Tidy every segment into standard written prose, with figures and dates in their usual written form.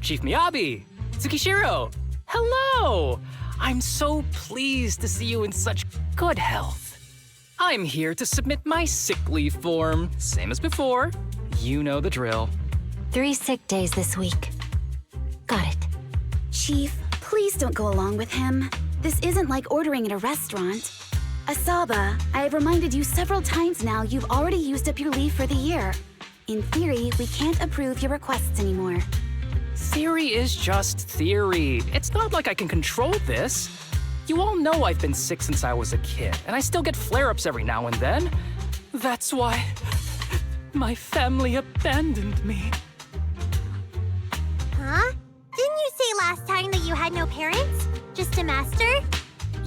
Chief Miyabi! Tsukishiro! Hello! I'm so pleased to see you in such good health. I'm here to submit my sick leave form, same as before. You know the drill. 3 sick days this week. Got it. Chief, please don't go along with him. This isn't like ordering at a restaurant. Asaba, I have reminded you several times now you've already used up your leave for the year. In theory, we can't approve your requests anymore. Theory is just theory. It's not like I can control this. You all know I've been sick since I was a kid, and I still get flare-ups every now and then. That's why my family abandoned me. Huh? Didn't you say last time that you had no parents? Just a master?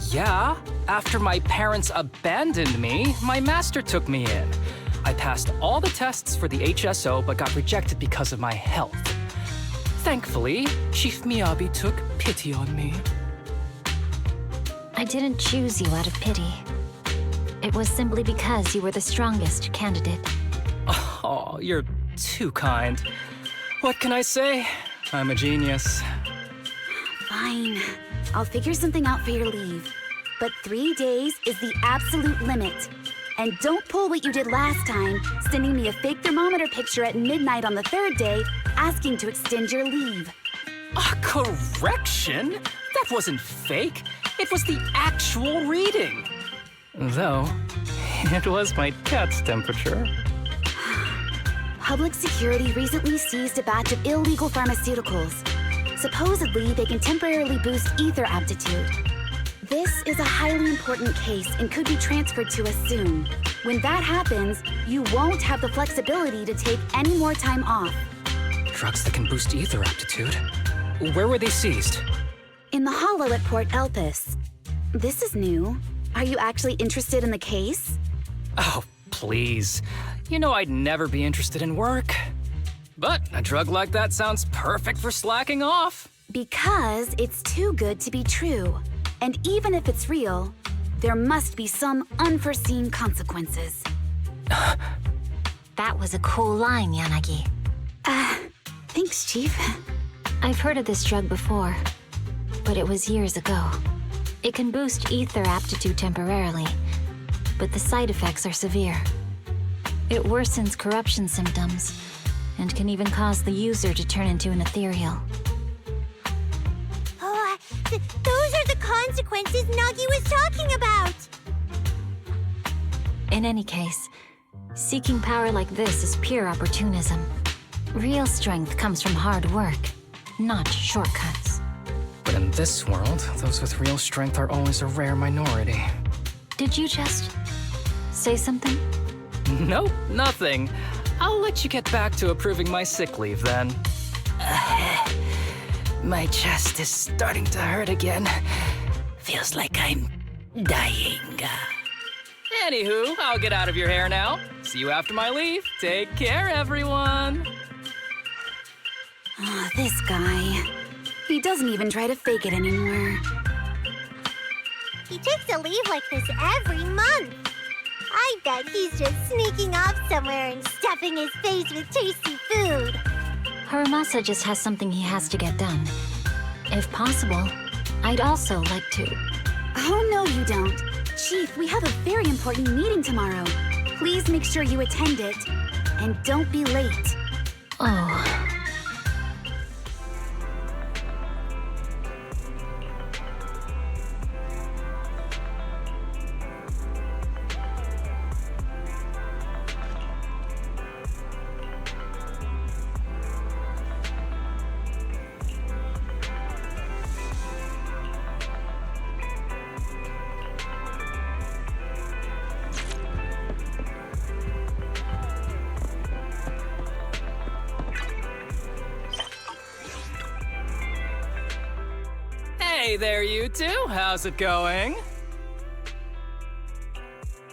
Yeah, after my parents abandoned me, my master took me in. I passed all the tests for the HSO but got rejected because of my health. Thankfully, Chief Miyabi took pity on me. I didn't choose you out of pity. It was simply because you were the strongest candidate. Oh, you're too kind. What can I say? I'm a genius. Fine. I'll figure something out for your leave. But 3 days is the absolute limit. And don't pull what you did last time, sending me a fake thermometer picture at midnight on the 3rd day, asking to extend your leave. A correction? That wasn't fake. It was the actual reading. Though, it was my cat's temperature. Public security recently seized a batch of illegal pharmaceuticals. Supposedly, they can temporarily boost ether aptitude. This is a highly important case and could be transferred to us soon. When that happens, you won't have the flexibility to take any more time off. Drugs that can boost ether aptitude? Where were they seized? In the hollow at Port Elpis. This is new. Are you actually interested in the case? Oh, please. You know I'd never be interested in work. But a drug like that sounds perfect for slacking off. Because it's too good to be true. And even if it's real, there must be some unforeseen consequences. That was a cool line, Yanagi. Thanks, Chief. I've heard of this drug before, but it was years ago. It can boost ether aptitude temporarily, but the side effects are severe. It worsens corruption symptoms, and can even cause the user to turn into an ethereal. Oh, those are the consequences Nagi was talking about! In any case, seeking power like this is pure opportunism. Real strength comes from hard work, not shortcuts. But in this world, those with real strength are always a rare minority. Did you just say something? Nope, nothing. I'll let you get back to approving my sick leave then. My chest is starting to hurt again. Feels like I'm dying. Anywho, I'll get out of your hair now. See you after my leave. Take care, everyone. Oh, this guy. He doesn't even try to fake it anymore. He takes a leave like this every month. I bet he's just sneaking off somewhere and stuffing his face with tasty food. Haramasa just has something he has to get done. If possible, I'd also like to... Oh, no, you don't. Chief, we have a very important meeting tomorrow. Please make sure you attend it. And don't be late. Oh... Hey there, you two. How's it going?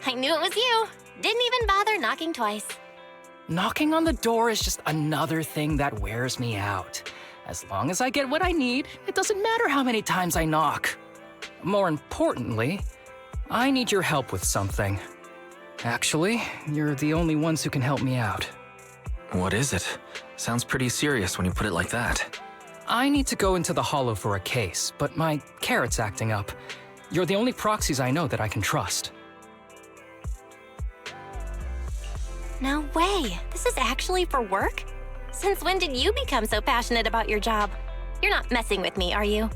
I knew it was you. Didn't even bother knocking twice. Knocking on the door is just another thing that wears me out. As long as I get what I need, it doesn't matter how many times I knock. More importantly, I need your help with something. Actually, you're the only ones who can help me out. What is it? Sounds pretty serious when you put it like that. I need to go into the Hollow for a case, but my carrot's acting up. You're the only proxies I know that I can trust. No way. This is actually for work? Since when did you become so passionate about your job? You're not messing with me, are you?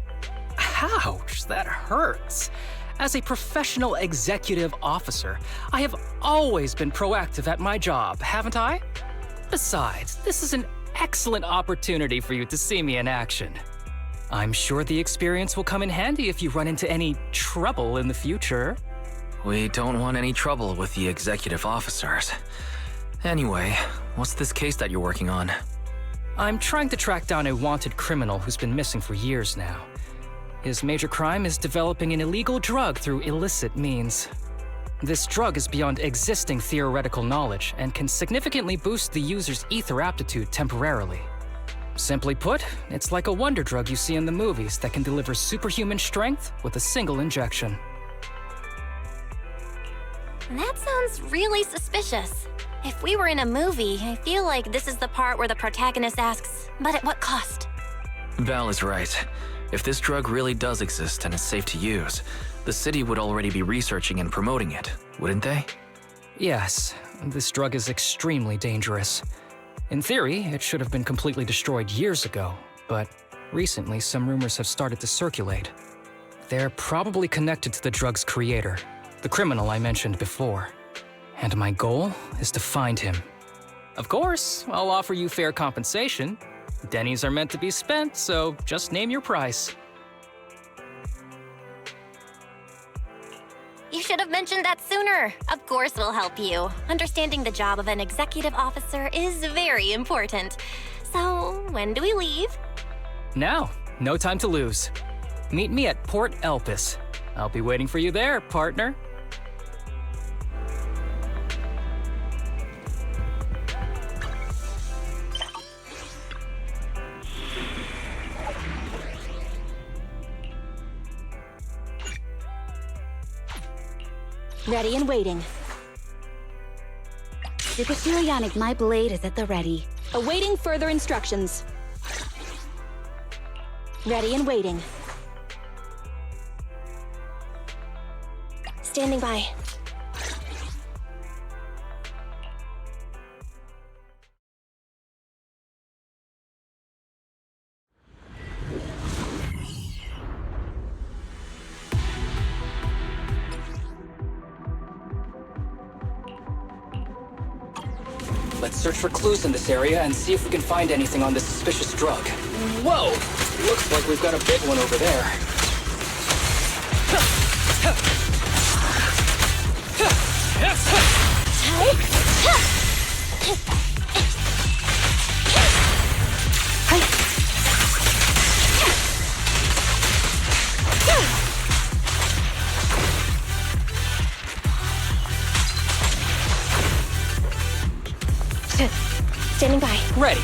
Ouch, that hurts. As a professional executive officer, I have always been proactive at my job, haven't I? Besides, this is an excellent opportunity for you to see me in action. I'm sure the experience will come in handy if you run into any trouble in the future. We don't want any trouble with the executive officers. Anyway, what's this case that you're working on? I'm trying to track down a wanted criminal who's been missing for years now. His major crime is developing an illegal drug through illicit means. This drug is beyond existing theoretical knowledge and can significantly boost the user's ether aptitude temporarily. Simply put, it's like a wonder drug you see in the movies that can deliver superhuman strength with a single injection. That sounds really suspicious. If we were in a movie, I feel like this is the part where the protagonist asks, but at what cost? Val is right. If this drug really does exist and is safe to use, the city would already be researching and promoting it, wouldn't they? Yes, this drug is extremely dangerous. In theory, it should have been completely destroyed years ago, but recently some rumors have started to circulate. They're probably connected to the drug's creator, the criminal I mentioned before. And my goal is to find him. Of course, I'll offer you fair compensation. Dennies are meant to be spent, so just name your price. You should have mentioned that sooner. Of course we'll help you. Understanding the job of an executive officer is very important. So, when do we leave? Now, no time to lose. Meet me at Port Elpis. I'll be waiting for you there, partner. Ready and waiting. Supersurionic, my blade is at the ready. Awaiting further instructions. Ready and waiting. Standing by. Let's search for clues in this area and see if we can find anything on this suspicious drug. Whoa! Looks like we've got a big one over there. Standing by. Ready.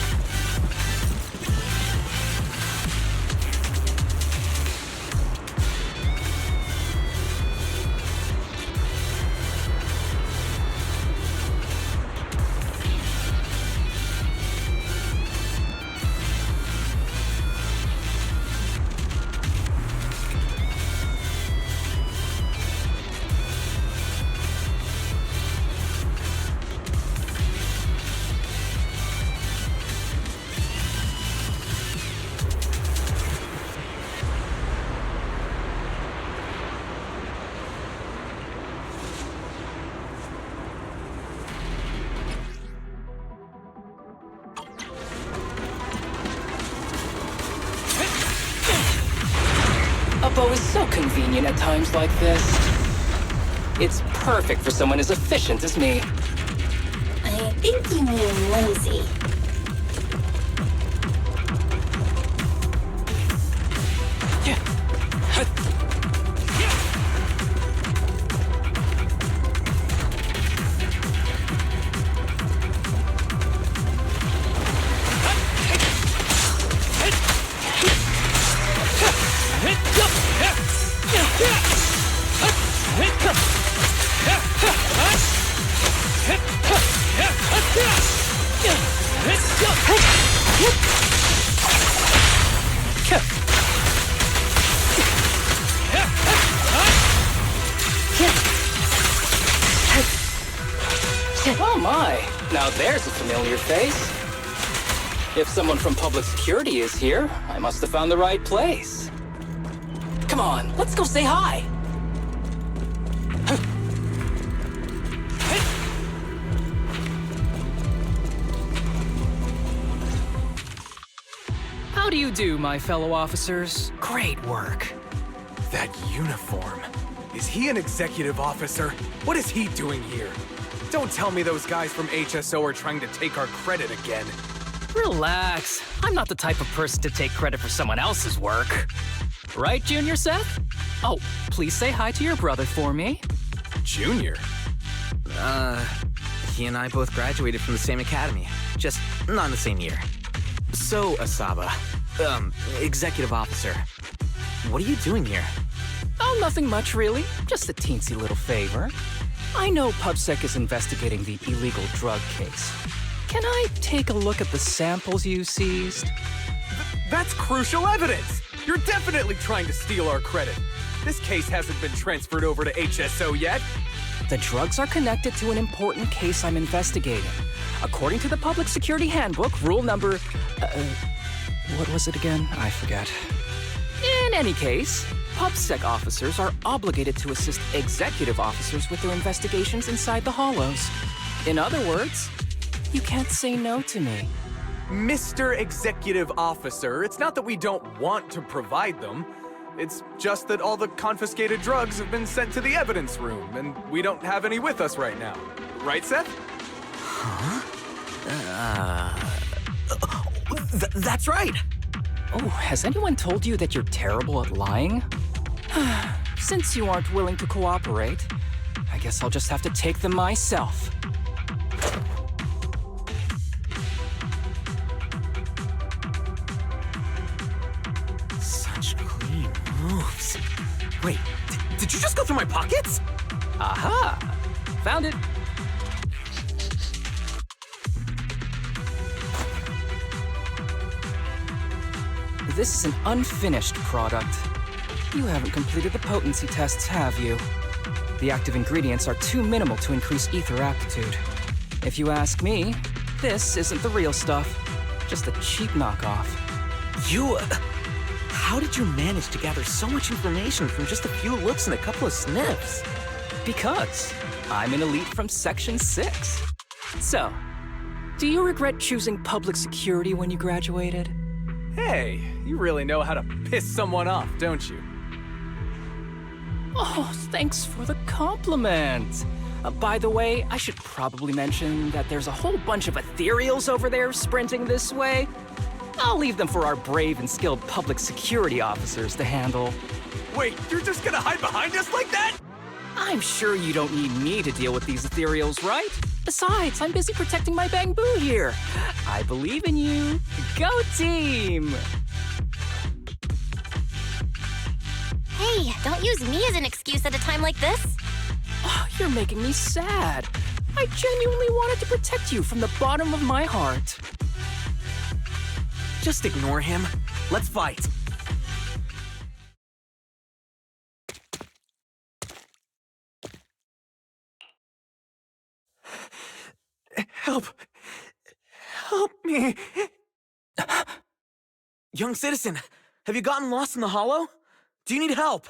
A bow is so convenient at times like this. It's perfect for someone as efficient as me. I think you mean lazy. Oh my, now there's a familiar face. If someone from public security is here, I must have found the right place. Come on, let's go say hi. How do you do, my fellow officers? Great work. That uniform. Is he an executive officer? What is he doing here? Don't tell me those guys from HSO are trying to take our credit again. Relax. I'm not the type of person to take credit for someone else's work. Right, Junior Seth? Oh, please say hi to your brother for me. Junior? He and I both graduated from the same academy, just not in the same year. So, Asaba, executive officer, what are you doing here? Oh, nothing much, really. Just a teensy little favor. I know PubSec is investigating the illegal drug case. Can I take a look at the samples you seized? That's crucial evidence! You're definitely trying to steal our credit. This case hasn't been transferred over to HSO yet. The drugs are connected to an important case I'm investigating. According to the Public Security Handbook, rule number... what was it again? I forget. In any case, PubSec officers are obligated to assist executive officers with their investigations inside the Hollows. In other words, you can't say no to me. Mr. Executive Officer, it's not that we don't want to provide them. It's just that all the confiscated drugs have been sent to the evidence room, and we don't have any with us right now. Right, Seth? Huh? That's right! Oh, has anyone told you that you're terrible at lying? Since you aren't willing to cooperate, I guess I'll just have to take them myself. Such clean moves. Wait, did you just go through my pockets? Aha! Found it. This is an unfinished product. You haven't completed the potency tests, have you? The active ingredients are too minimal to increase ether aptitude. If you ask me, this isn't the real stuff. Just a cheap knockoff. How did you manage to gather so much information from just a few looks and a couple of sniffs? Because I'm an elite from Section 6. So, do you regret choosing public security when you graduated? Hey, you really know how to piss someone off, don't you? Oh, thanks for the compliment. By the way, I should probably mention that there's a whole bunch of ethereals over there sprinting this way. I'll leave them for our brave and skilled public security officers to handle. Wait, you're just gonna hide behind us like that? I'm sure you don't need me to deal with these ethereals, right? Besides, I'm busy protecting my bamboo here. I believe in you. Go team! Hey, don't use me as an excuse at a time like this. Oh, you're making me sad. I genuinely wanted to protect you from the bottom of my heart. Just ignore him. Let's fight. Help! Help me! Young citizen, have you gotten lost in the hollow? Do you need help?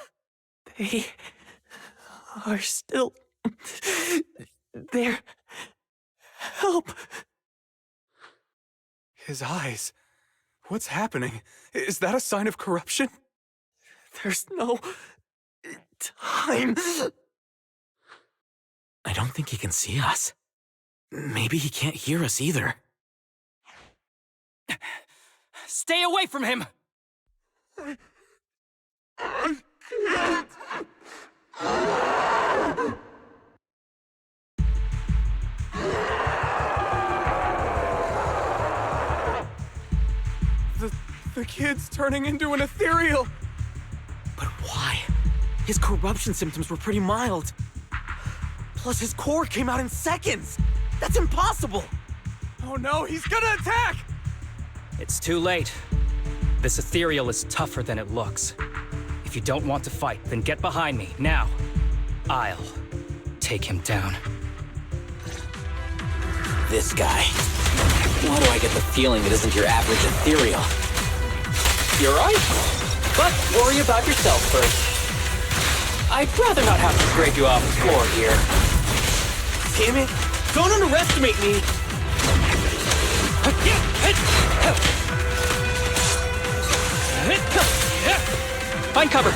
They are still there. Help! His eyes. What's happening? Is that a sign of corruption? There's no time. I don't think he can see us. Maybe he can't hear us either. Stay away from him! The kid's turning into an ethereal. But why? His corruption symptoms were pretty mild. Plus, his core came out in seconds! That's impossible! Oh no, he's gonna attack! It's too late. This ethereal is tougher than it looks. If you don't want to fight, then get behind me, now. I'll take him down. This guy. Why do I get the feeling it isn't your average ethereal? You're right. But worry about yourself first. I'd rather not have to scrape you off the floor here. Damn it! Don't underestimate me! Find cover.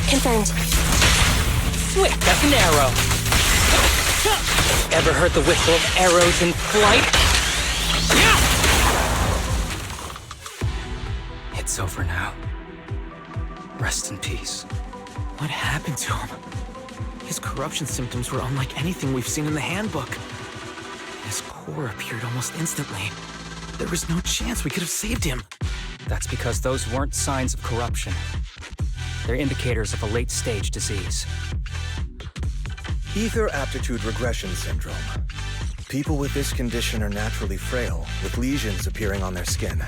Confirmed. Swift as an arrow. Ever heard the whistle of arrows in flight? It's over now. Rest in peace. What happened to him? His corruption symptoms were unlike anything we've seen in the handbook. His core appeared almost instantly. There was no chance we could have saved him. That's because those weren't signs of corruption. They're indicators of a late-stage disease. Ether aptitude regression syndrome. People with this condition are naturally frail, with lesions appearing on their skin.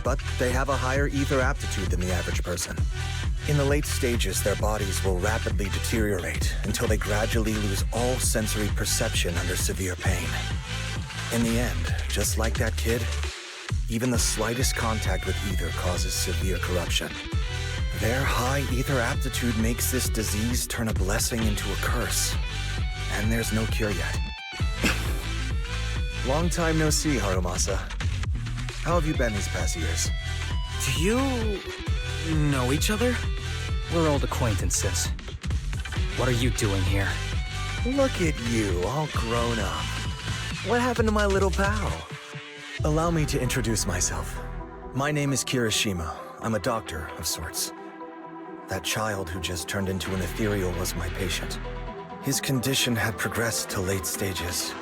But they have a higher ether aptitude than the average person. In the late stages, their bodies will rapidly deteriorate until they gradually lose all sensory perception under severe pain. In the end, just like that kid, even the slightest contact with ether causes severe corruption. Their high ether aptitude makes this disease turn a blessing into a curse. And there's no cure yet. Long time no see, Harumasa. How have you been these past years? Do you know each other? We're old acquaintances. What are you doing here? Look at you, all grown up. What happened to my little pal? Allow me to introduce myself. My name is Kirishima. I'm a doctor of sorts. That child who just turned into an ethereal was my patient. His condition had progressed to late stages.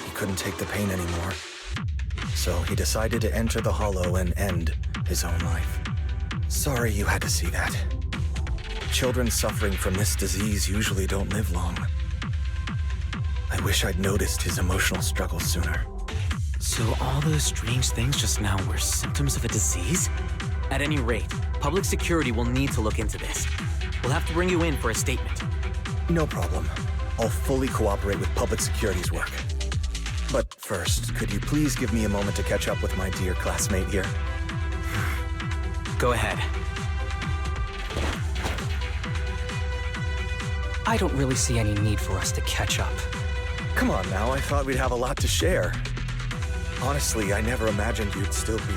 He couldn't take the pain anymore. So he decided to enter the Hollow and end his own life. Sorry you had to see that. Children suffering from this disease usually don't live long. I wish I'd noticed his emotional struggles sooner. So all those strange things just now were symptoms of a disease? At any rate, public security will need to look into this. We'll have to bring you in for a statement. No problem. I'll fully cooperate with public security's work. But first, could you please give me a moment to catch up with my dear classmate here? Go ahead. I don't really see any need for us to catch up. Come on now, I thought we'd have a lot to share. Honestly, I never imagined you'd still be...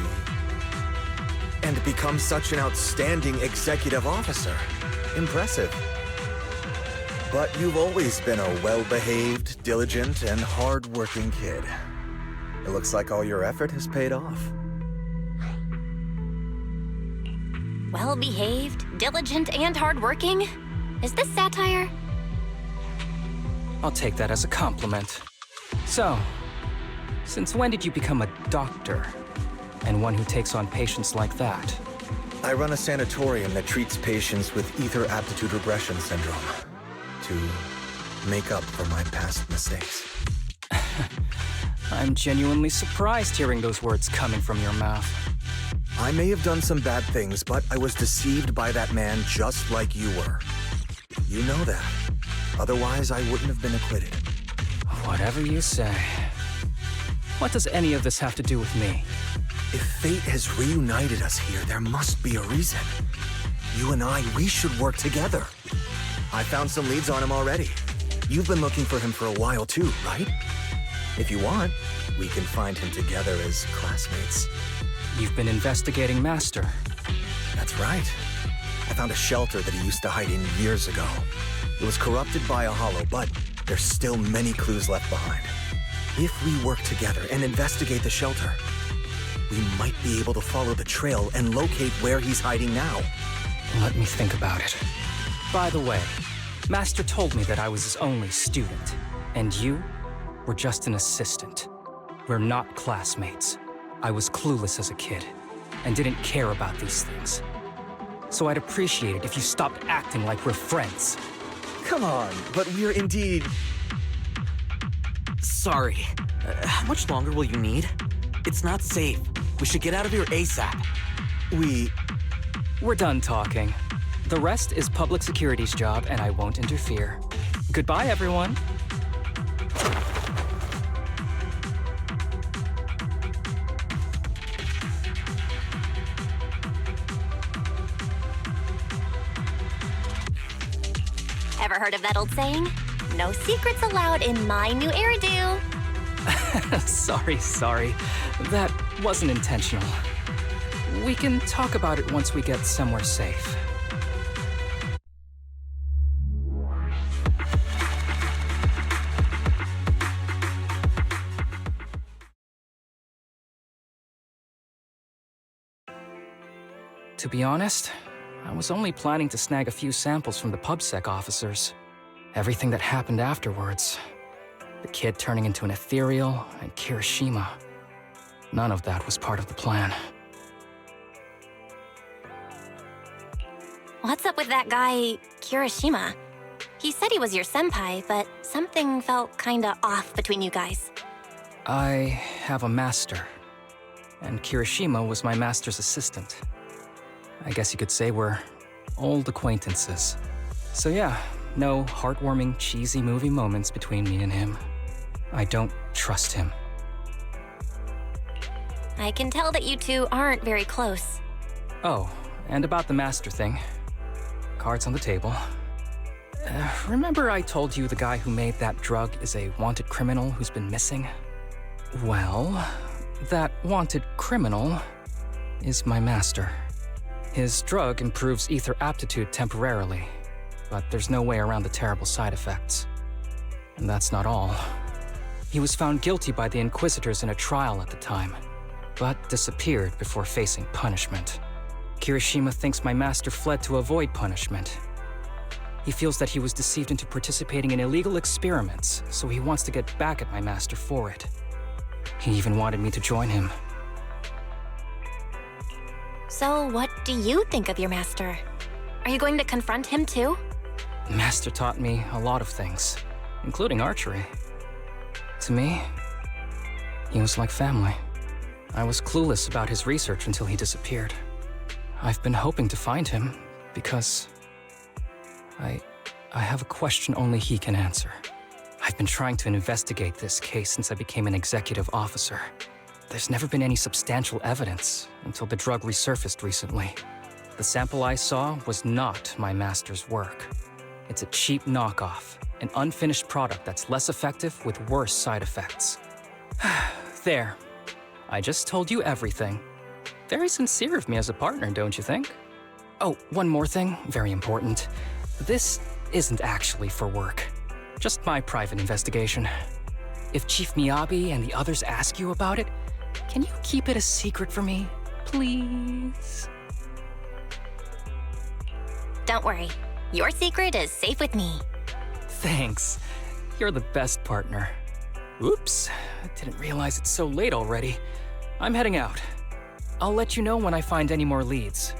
and become such an outstanding executive officer. Impressive. But you've always been a well-behaved, diligent, and hard-working kid. It looks like all your effort has paid off. Well-behaved, diligent, and hardworking? Is this satire? I'll take that as a compliment. So, since when did you become a doctor? And one who takes on patients like that? I run a sanatorium that treats patients with ether aptitude regression syndrome. To make up for my past mistakes. I'm genuinely surprised hearing those words coming from your mouth. I may have done some bad things, but I was deceived by that man just like you were. You know that. Otherwise, I wouldn't have been acquitted. Whatever you say. What does any of this have to do with me? If fate has reunited us here, there must be a reason. You and I, we should work together. I found some leads on him already. You've been looking for him for a while too, right? If you want, we can find him together as classmates. You've been investigating Master. That's right. I found a shelter that he used to hide in years ago. It was corrupted by a hollow, but there's still many clues left behind. If we work together and investigate the shelter, we might be able to follow the trail and locate where he's hiding now. Let me think about it. By the way, Master told me that I was his only student, and you were just an assistant. We're not classmates. I was clueless as a kid, and didn't care about these things. So I'd appreciate it if you stopped acting like we're friends. Come on, but we're indeed... Sorry. How much longer will you need? It's not safe. We should get out of here ASAP. We're done talking. The rest is public security's job, and I won't interfere. Goodbye, everyone. Ever heard of that old saying? No secrets allowed in my new hairdo. Sorry. That wasn't intentional. We can talk about it once we get somewhere safe. To be honest, I was only planning to snag a few samples from the PubSec officers. Everything that happened afterwards. The kid turning into an ethereal, and Kirishima. None of that was part of the plan. What's up with that guy, Kirishima? He said he was your senpai, but something felt kinda off between you guys. I have a master, and Kirishima was my master's assistant. I guess you could say we're old acquaintances. So yeah, no heartwarming, cheesy movie moments between me and him. I don't trust him. I can tell that you two aren't very close. Oh, and about the master thing. Cards on the table. Remember I told you the guy who made that drug is a wanted criminal who's been missing? Well, that wanted criminal is my master. His drug improves ether aptitude temporarily, but there's no way around the terrible side effects. And that's not all. He was found guilty by the Inquisitors in a trial at the time, but disappeared before facing punishment. Kirishima thinks my master fled to avoid punishment. He feels that he was deceived into participating in illegal experiments, so he wants to get back at my master for it. He even wanted me to join him. So what do you think of your master? Are you going to confront him too? Master taught me a lot of things, including archery. To me, he was like family. I was clueless about his research until he disappeared. I've been hoping to find him because I have a question only he can answer. I've been trying to investigate this case since I became an executive officer. There's never been any substantial evidence until the drug resurfaced recently. The sample I saw was not my master's work. It's a cheap knockoff, an unfinished product that's less effective with worse side effects. There. I just told you everything. Very sincere of me as a partner, don't you think? Oh, one more thing, very important. This isn't actually for work. Just my private investigation. If Chief Miyabi and the others ask you about it, can you keep it a secret for me, please? Don't worry. Your secret is safe with me. Thanks. You're the best partner. Oops, I didn't realize it's so late already. I'm heading out. I'll let you know when I find any more leads.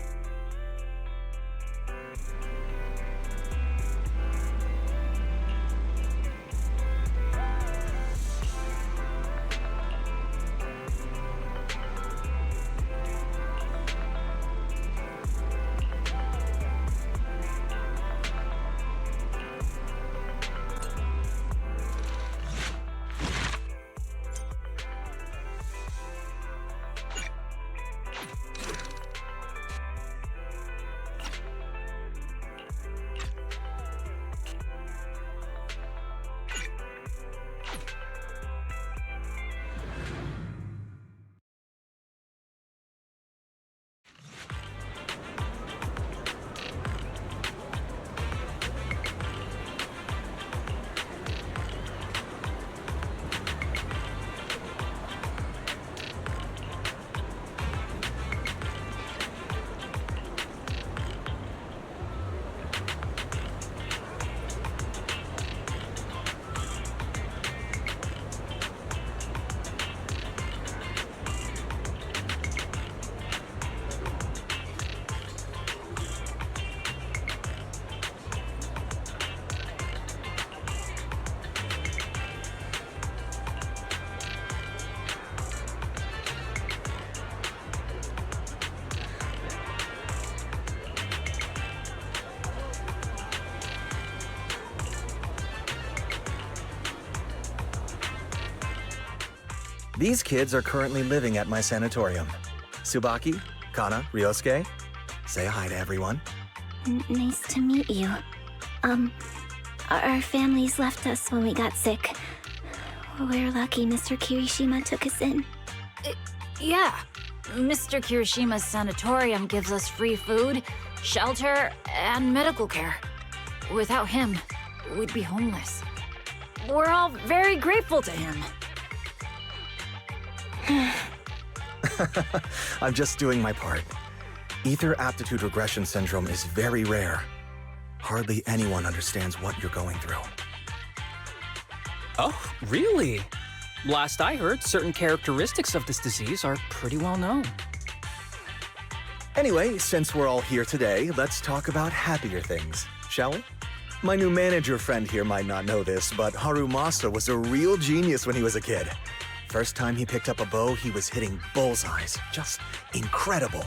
These kids are currently living at my sanatorium. Tsubaki, Kana, Ryosuke, say hi to everyone. Nice to meet you. Our families left us when we got sick. We're lucky Mr. Kirishima took us in. Yeah. Mr. Kirishima's sanatorium gives us free food, shelter, and medical care. Without him, we'd be homeless. We're all very grateful to him. I'm just doing my part. Ether aptitude regression syndrome is very rare. Hardly anyone understands what you're going through. Oh, really? Last I heard, certain characteristics of this disease are pretty well known. Anyway, since we're all here today, let's talk about happier things, shall we? My new manager friend here might not know this, but Harumasa was a real genius when he was a kid. First time he picked up a bow, he was hitting bullseyes. Just incredible.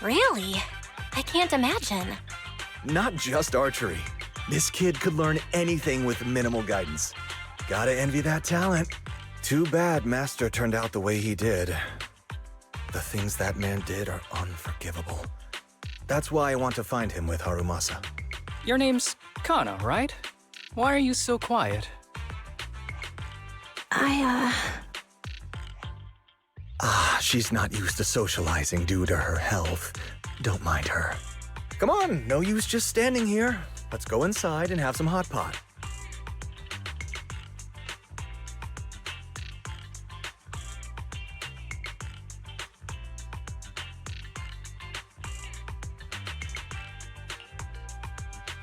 Really? I can't imagine. Not just archery. This kid could learn anything with minimal guidance. Gotta envy that talent. Too bad Master turned out the way he did. The things that man did are unforgivable. That's why I want to find him with Harumasa. Your name's Kana, right? Why are you so quiet? She's not used to socializing due to her health. Don't mind her. Come on, no use just standing here. Let's go inside and have some hot pot.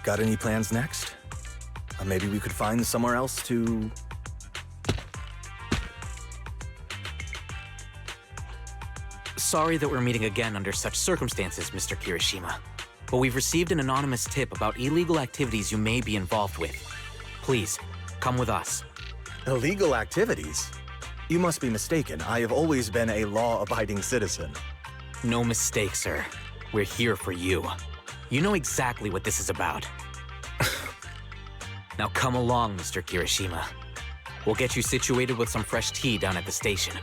Got any plans next? Maybe we could find somewhere else to... Sorry that we're meeting again under such circumstances, Mr. Kirishima. But we've received an anonymous tip about illegal activities you may be involved with. Please, come with us. Illegal activities? You must be mistaken. I have always been a law-abiding citizen. No mistake, sir. We're here for you. You know exactly what this is about. Now come along, Mr. Kirishima. We'll get you situated with some fresh tea down at the station.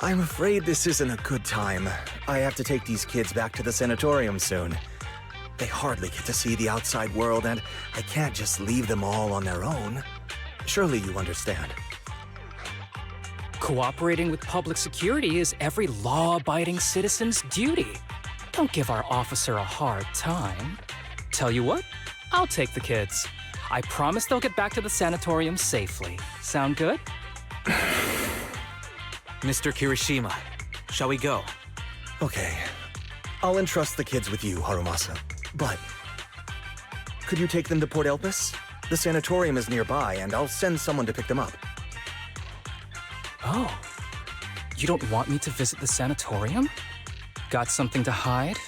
I'm afraid this isn't a good time. I have to take these kids back to the sanatorium soon. They hardly get to see the outside world, and I can't just leave them all on their own. Surely you understand. Cooperating with public security is every law-abiding citizen's duty. Don't give our officer a hard time. Tell you what, I'll take the kids. I promise they'll get back to the sanatorium safely. Sound good? Mr. Kirishima, shall we go? Okay. I'll entrust the kids with you, Harumasa. But... could you take them to Port Elpis? The sanatorium is nearby, and I'll send someone to pick them up. Oh. You don't want me to visit the sanatorium? Got something to hide?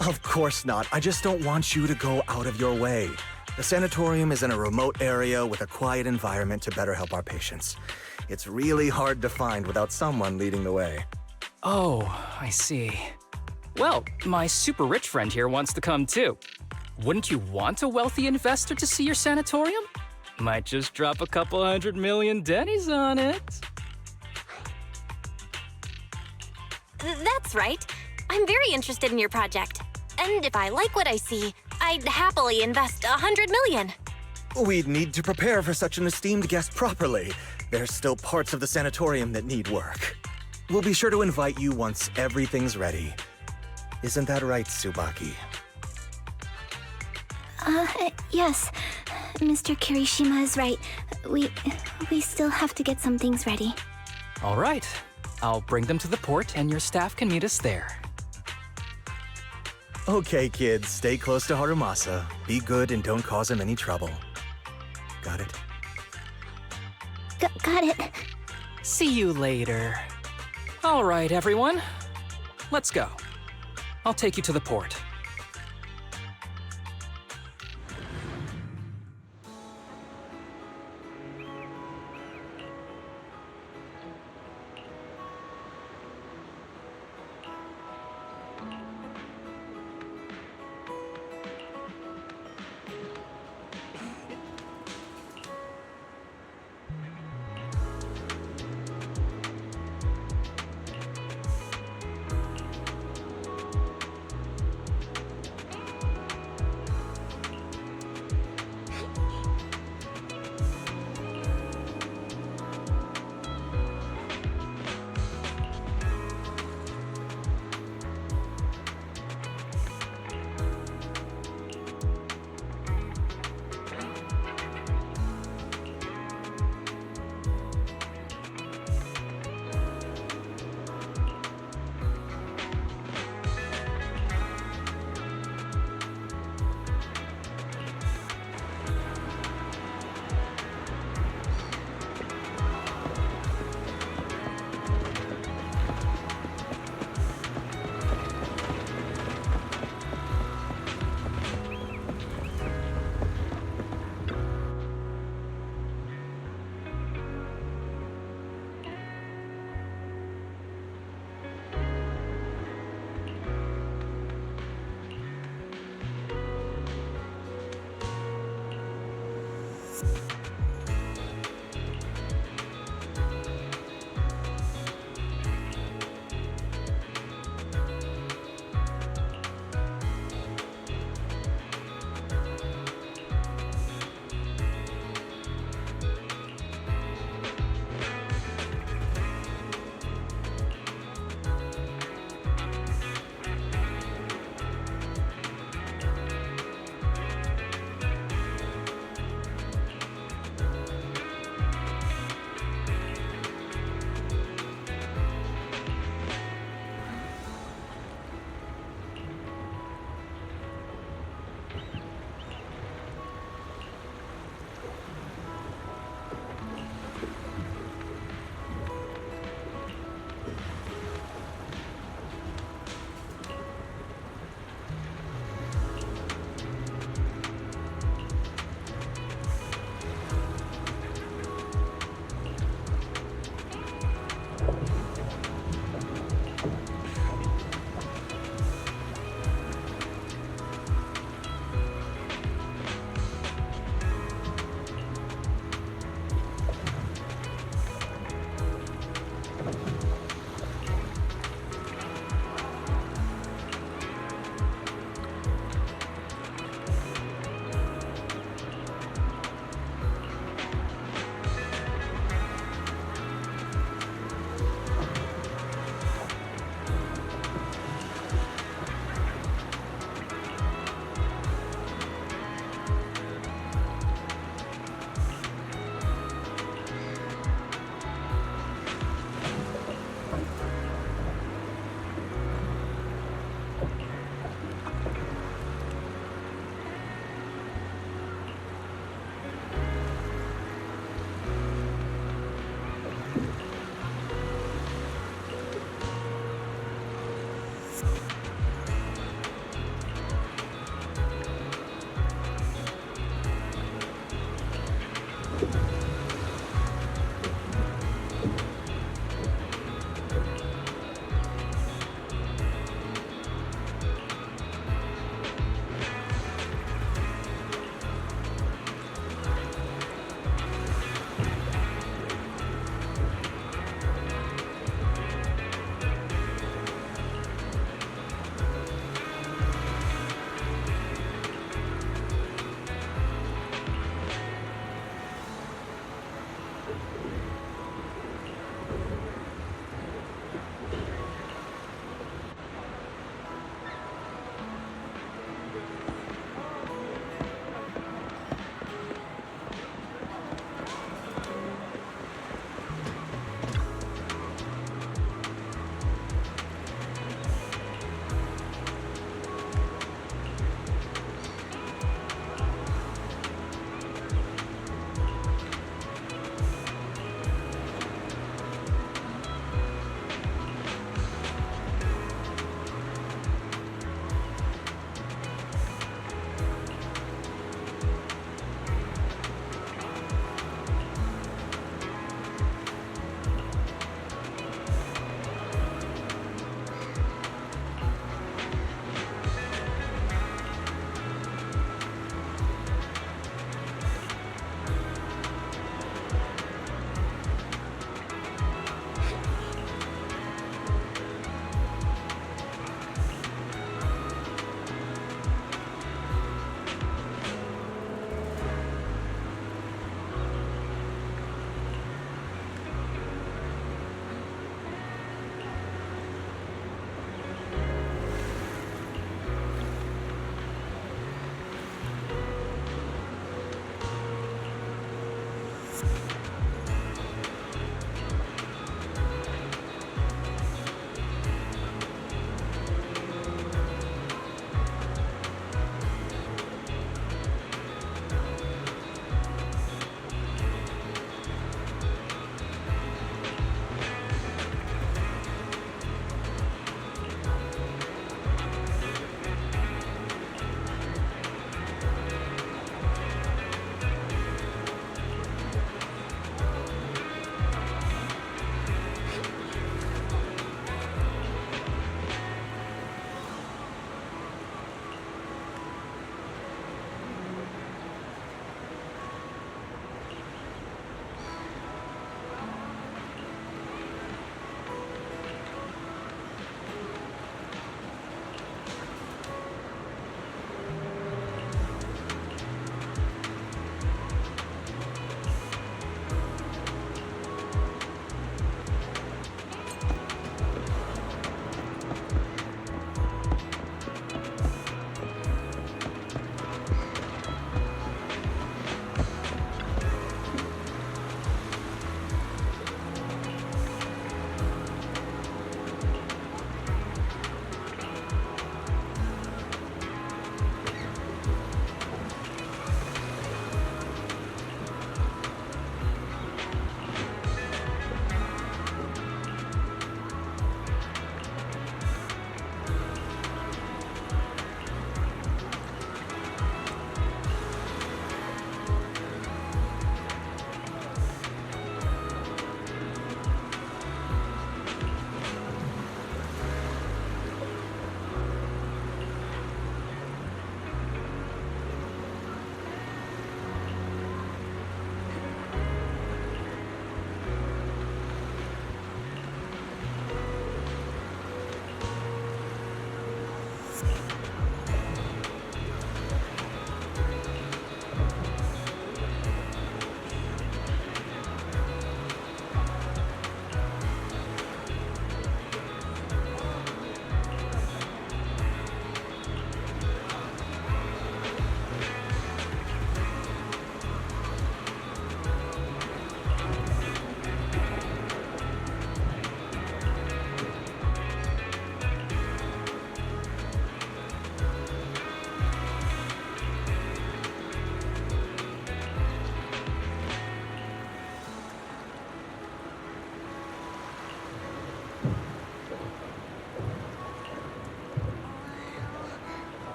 Of course not. I just don't want you to go out of your way. The sanatorium is in a remote area with a quiet environment to better help our patients. It's really hard to find without someone leading the way. Oh, I see. Well, my super rich friend here wants to come too. Wouldn't you want a wealthy investor to see your sanatorium? Might just drop a couple 100 million dennies on it. That's right. I'm very interested in your project. And if I like what I see, I'd happily invest 100 million. We'd need to prepare for such an esteemed guest properly. There's still parts of the sanatorium that need work. We'll be sure to invite you once everything's ready. Isn't that right, Tsubaki? Yes. Mr. Kirishima is right. We still have to get some things ready. All right. I'll bring them to the port and your staff can meet us there. Okay, kids, stay close to Harumasa. Be good and don't cause him any trouble. Got it? Got it. See you later. All right, everyone. Let's go. I'll take you to the port.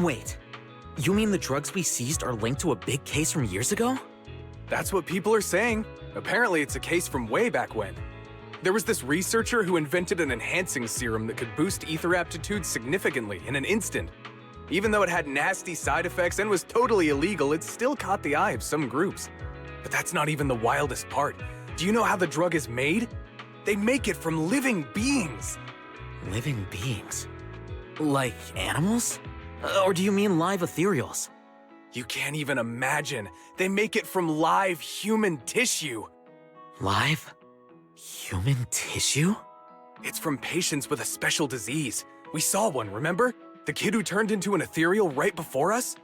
Wait, you mean the drugs we seized are linked to a big case from years ago? That's what people are saying. Apparently it's a case from way back when. There was this researcher who invented an enhancing serum that could boost ether aptitude significantly in an instant. Even though it had nasty side effects and was totally illegal, it still caught the eye of some groups. But that's not even the wildest part. Do you know how the drug is made? They make it from living beings. Living beings? Like animals? Or do you mean live ethereals? You can't even imagine. They make it from live human tissue. Live? Human tissue? It's from patients with a special disease. We saw one, remember? The kid who turned into an ethereal right before us?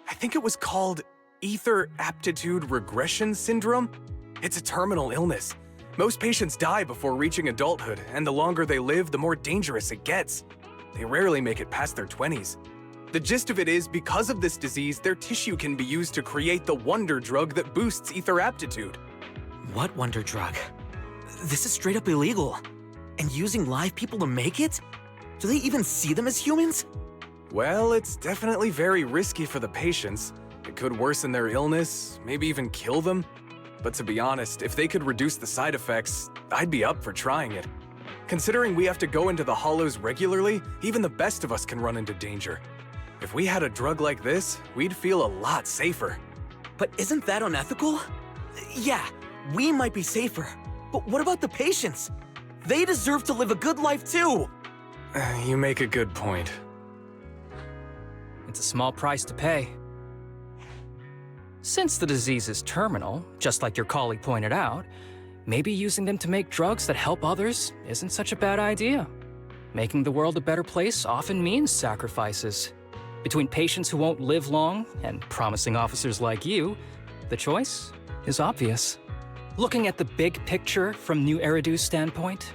I think it was called Ether Aptitude Regression Syndrome. It's a terminal illness. Most patients die before reaching adulthood, and the longer they live, the more dangerous it gets. They rarely make it past their 20s. The gist of it is, because of this disease, their tissue can be used to create the wonder drug that boosts ether aptitude. What wonder drug? This is straight up illegal. And using live people to make it? Do they even see them as humans? Well, it's definitely very risky for the patients. It could worsen their illness, maybe even kill them. But to be honest, if they could reduce the side effects, I'd be up for trying it. Considering we have to go into the hollows regularly, even the best of us can run into danger. If we had a drug like this, we'd feel a lot safer. But isn't that unethical? Yeah, we might be safer, but what about the patients? They deserve to live a good life too! You make a good point. It's a small price to pay. Since the disease is terminal, just like your colleague pointed out, maybe using them to make drugs that help others isn't such a bad idea. Making the world a better place often means sacrifices. Between patients who won't live long and promising officers like you, the choice is obvious. Looking at the big picture from New Eridu's standpoint,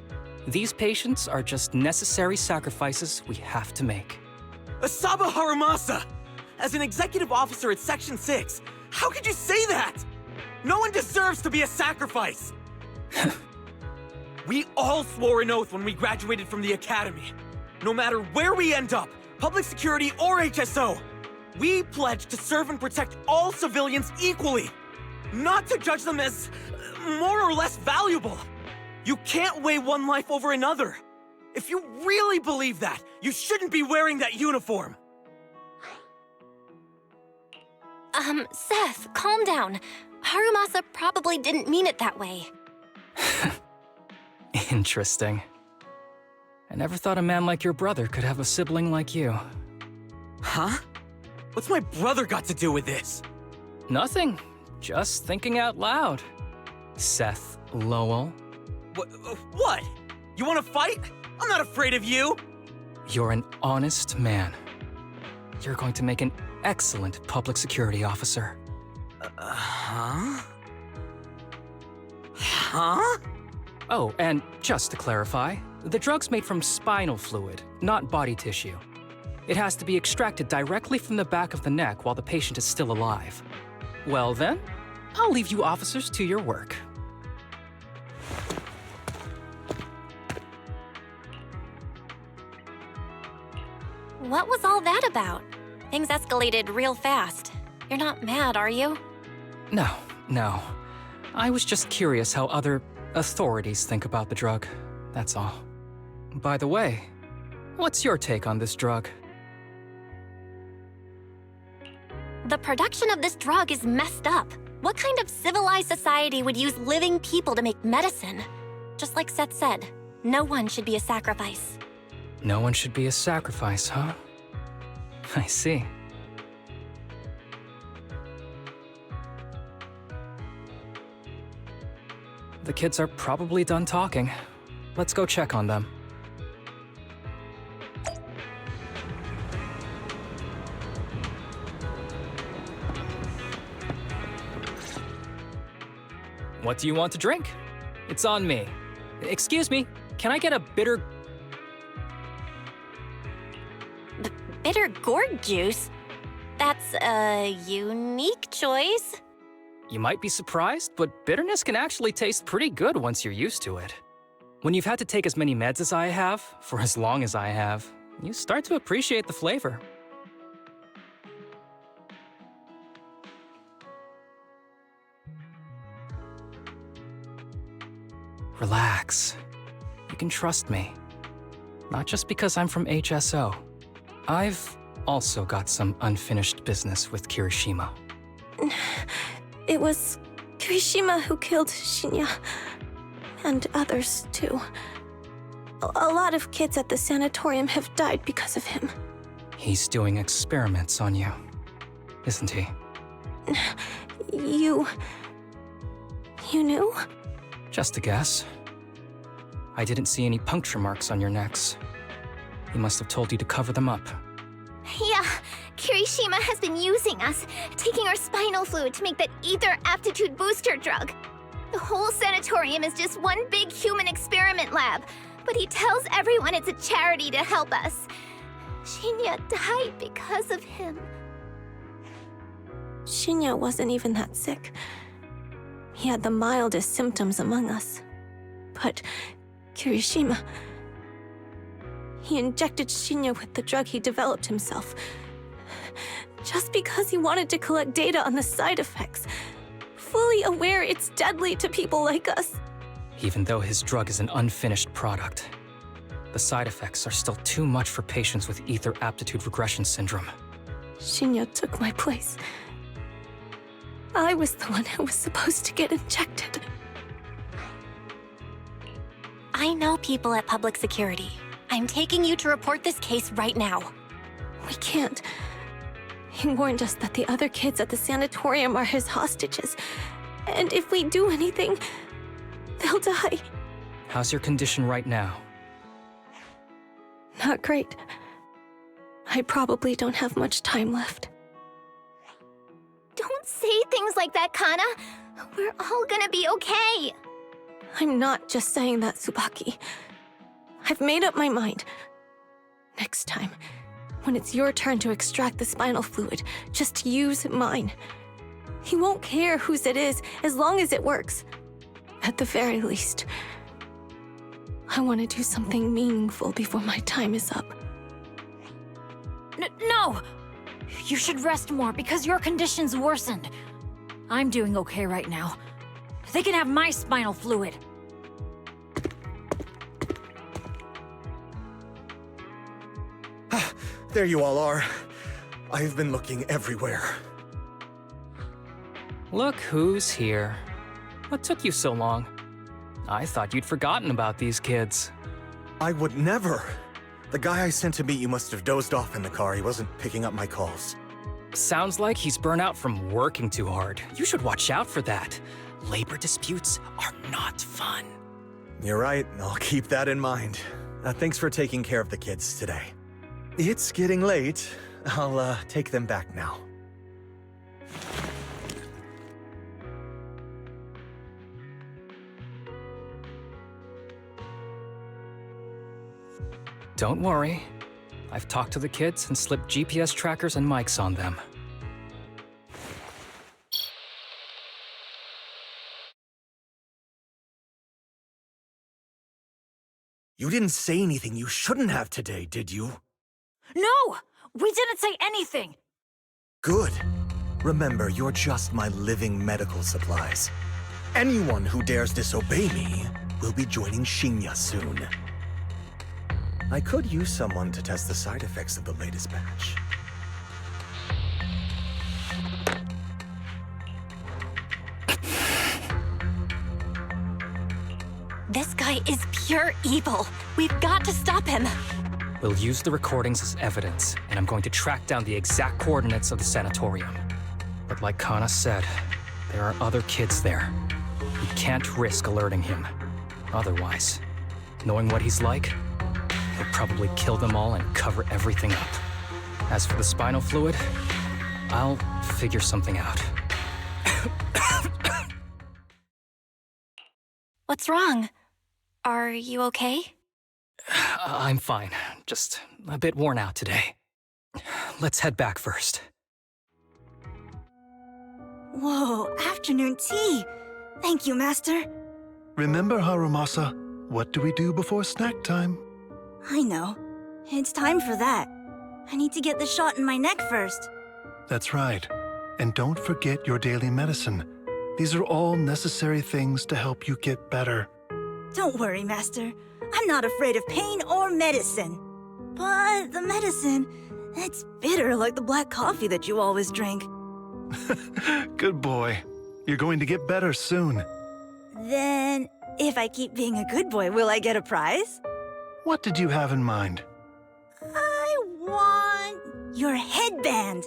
these patients are just necessary sacrifices we have to make. Asaba Harumasa! As an executive officer at Section 6, how could you say that? No one deserves to be a sacrifice! We all swore an oath when we graduated from the academy. No matter where we end up, public security or HSO, we pledge to serve and protect all civilians equally, not to judge them as more or less valuable. You can't weigh one life over another. If you really believe that, you shouldn't be wearing that uniform. Seth, calm down. Harumasa probably didn't mean it that way. Interesting. I never thought a man like your brother could have a sibling like you. Huh? What's my brother got to do with this? Nothing. Just thinking out loud. Seth Lowell. What? You want to fight? I'm not afraid of you! You're an honest man. You're going to make an excellent public security officer. Huh? Huh? Oh, and just to clarify, the drug's made from spinal fluid, not body tissue. It has to be extracted directly from the back of the neck while the patient is still alive. Well then, I'll leave you officers to your work. What was all that about? Things escalated real fast. You're not mad, are you? No. I was just curious how other authorities think about the drug, that's all. By the way, what's your take on this drug? The production of this drug is messed up. What kind of civilized society would use living people to make medicine? Just like Seth said, no one should be a sacrifice. No one should be a sacrifice, huh? I see. The kids are probably done talking. Let's go check on them. What do you want to drink? It's on me. Excuse me, can I get a bitter... Bitter gourd juice? That's a unique choice. You might be surprised, but bitterness can actually taste pretty good once you're used to it. When you've had to take as many meds as I have, for as long as I have, you start to appreciate the flavor. Relax. You can trust me. Not just because I'm from HSO. I've also got some unfinished business with Kirishima. It was Kirishima who killed Shinya. And others, too. A lot of kids at the sanatorium have died because of him. He's doing experiments on you, isn't he? You knew? Just a guess. I didn't see any puncture marks on your necks. He must have told you to cover them up. Yeah, Kirishima has been using us, taking our spinal fluid to make that ether aptitude booster drug. The whole sanatorium is just one big human experiment lab, but he tells everyone it's a charity to help us. Shinya died because of him. Shinya wasn't even that sick. He had the mildest symptoms among us. But Kirishima... he injected Shinya with the drug he developed himself. Just because he wanted to collect data on the side effects, fully aware it's deadly to people like us. Even though his drug is an unfinished product, the side effects are still too much for patients with ether aptitude regression syndrome. Shinya took my place. I was the one who was supposed to get injected. I know people at public security. I'm taking you to report this case right now. We can't. He warned us that the other kids at the sanatorium are his hostages. And if we do anything, they'll die. How's your condition right now? Not great. I probably don't have much time left. Don't say things like that, Kana. We're all gonna be okay. I'm not just saying that, Tsubaki. I've made up my mind. Next time, when it's your turn to extract the spinal fluid, just use mine. He won't care whose it is, as long as it works. At the very least, I want to do something meaningful before my time is up. No! You should rest more because your condition's worsened. I'm doing okay right now. They can have my spinal fluid. There you all are. I've been looking everywhere. Look who's here. What took you so long? I thought you'd forgotten about these kids. I would never. The guy I sent to meet you must have dozed off in the car. He wasn't picking up my calls. Sounds like he's burnt out from working too hard. You should watch out for that. Labor disputes are not fun. You're right. I'll keep that in mind. Thanks for taking care of the kids today. It's getting late. I'll take them back now. Don't worry. I've talked to the kids and slipped GPS trackers and mics on them. You didn't say anything you shouldn't have today, did you? No! We didn't say anything! Good. Remember, you're just my living medical supplies. Anyone who dares disobey me will be joining Shinya soon. I could use someone to test the side effects of the latest batch. This guy is pure evil. We've got to stop him. We'll use the recordings as evidence, and I'm going to track down the exact coordinates of the sanatorium. But like Kana said, there are other kids there. We can't risk alerting him. Otherwise, knowing what he's like, he'll probably kill them all and cover everything up. As for the spinal fluid, I'll figure something out. What's wrong? Are you okay? I'm fine. Just a bit worn out today. Let's head back first. Whoa, afternoon tea! Thank you, Master. Remember, Harumasa, what do we do before snack time? I know. It's time for that. I need to get the shot in my neck first. That's right. And don't forget your daily medicine. These are all necessary things to help you get better. Don't worry, Master. I'm not afraid of pain or medicine. But the medicine, it's bitter like the black coffee that you always drink. Good boy. You're going to get better soon. Then, if I keep being a good boy, will I get a prize? What did you have in mind? I want your headband.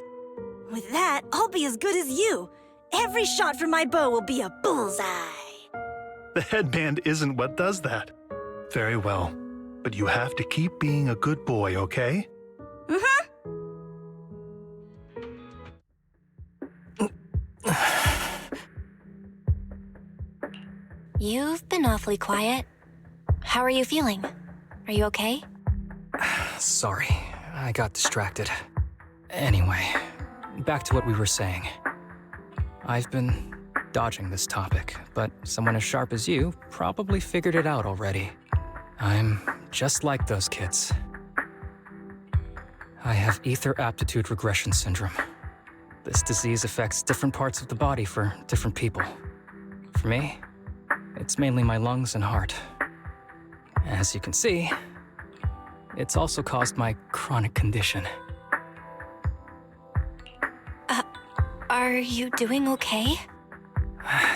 With that, I'll be as good as you. Every shot from my bow will be a bullseye. The headband isn't what does that. Very well. But you have to keep being a good boy, okay? Mm-hmm. You've been awfully quiet. How are you feeling? Are you okay? Sorry, I got distracted. Anyway, back to what we were saying. I've been dodging this topic, but someone as sharp as you probably figured it out already. I'm just like those kids. I have ether aptitude regression syndrome. This disease affects different parts of the body for different people. For me, it's mainly my lungs and heart. As you can see, it's also caused my chronic condition. Are you doing okay?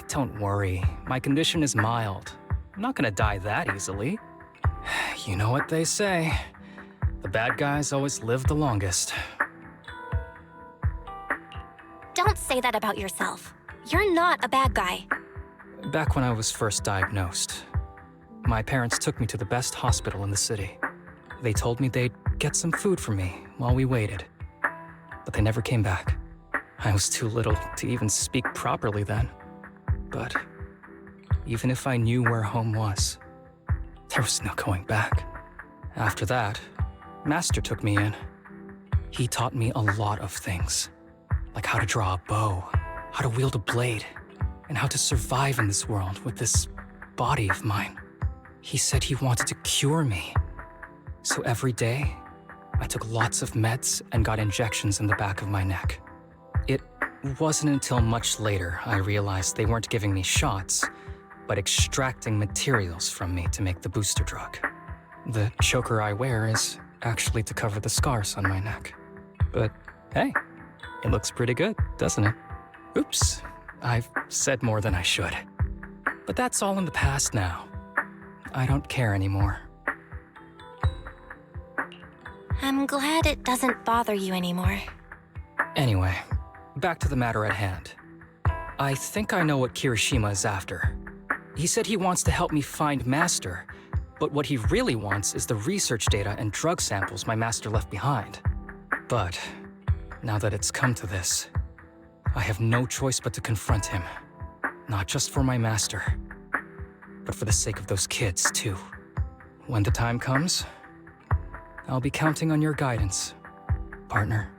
Don't worry, my condition is mild. I'm not gonna die that easily. You know what they say, the bad guys always live the longest. Don't say that about yourself. You're not a bad guy. Back when I was first diagnosed, my parents took me to the best hospital in the city. They told me they'd get some food for me while we waited. But they never came back. I was too little to even speak properly then. But even if I knew where home was, there was no going back. After that, Master took me in. He taught me a lot of things, like how to draw a bow, how to wield a blade, and how to survive in this world with this body of mine. He said he wanted to cure me. So every day, I took lots of meds and got injections in the back of my neck. It wasn't until much later I realized they weren't giving me shots, but extracting materials from me to make the booster drug. The choker I wear is actually to cover the scars on my neck. But hey, it looks pretty good, doesn't it? Oops, I've said more than I should. But that's all in the past now. I don't care anymore. I'm glad it doesn't bother you anymore. Anyway, back to the matter at hand. I think I know what Kirishima is after. He said he wants to help me find Master, but what he really wants is the research data and drug samples my master left behind. But now that it's come to this, I have no choice but to confront him. Not just for my master, but for the sake of those kids, too. When the time comes, I'll be counting on your guidance, partner.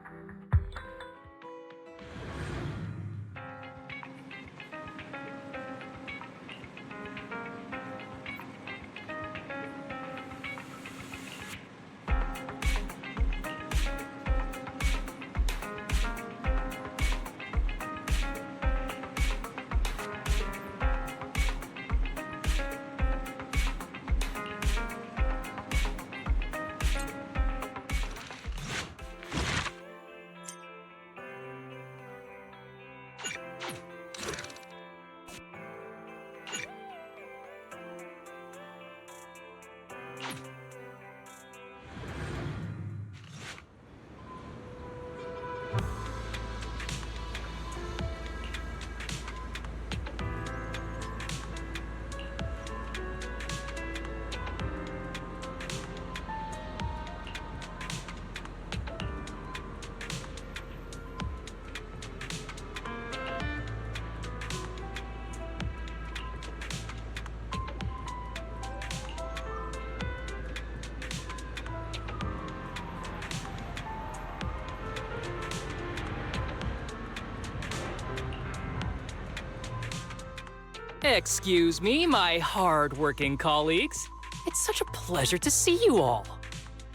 Excuse me, my hard-working colleagues. It's such a pleasure to see you all.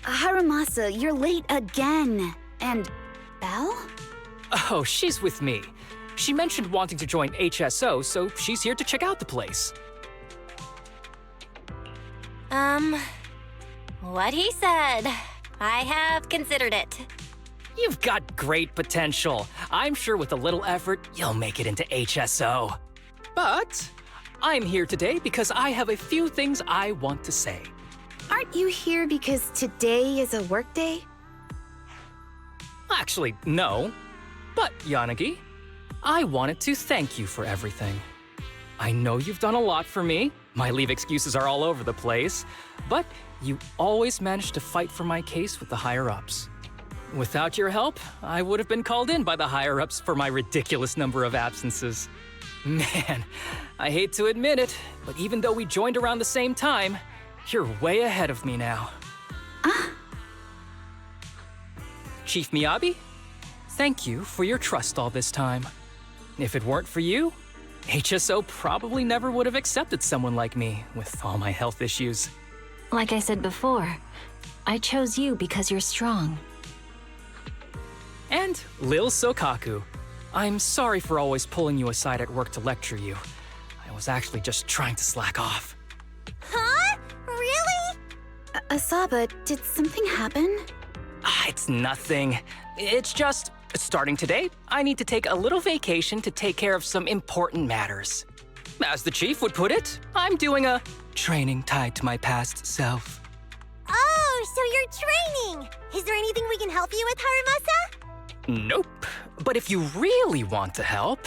Harumasa, you're late again. And Belle? Oh, she's with me. She mentioned wanting to join HSO, so she's here to check out the place. What he said. I have considered it. You've got great potential. I'm sure with a little effort, you'll make it into HSO. But I'm here today because I have a few things I want to say. Aren't you here because today is a work day? Actually, no. But, Yanagi, I wanted to thank you for everything. I know you've done a lot for me. My leave excuses are all over the place. But you always manage to fight for my case with the higher-ups. Without your help, I would have been called in by the higher-ups for my ridiculous number of absences. Man, I hate to admit it, but even though we joined around the same time, you're way ahead of me now. Chief Miyabi, thank you for your trust all this time. If it weren't for you, HSO probably never would have accepted someone like me with all my health issues. Like I said before, I chose you because you're strong. And Lil Sokaku, I'm sorry for always pulling you aside at work to lecture you. I was actually just trying to slack off. Huh? Really? Asaba, did something happen? It's nothing. It's just, starting today, I need to take a little vacation to take care of some important matters. As the chief would put it, I'm doing a training tied to my past self. Oh, so you're training! Is there anything we can help you with, Harumasa? Nope. But if you really want to help,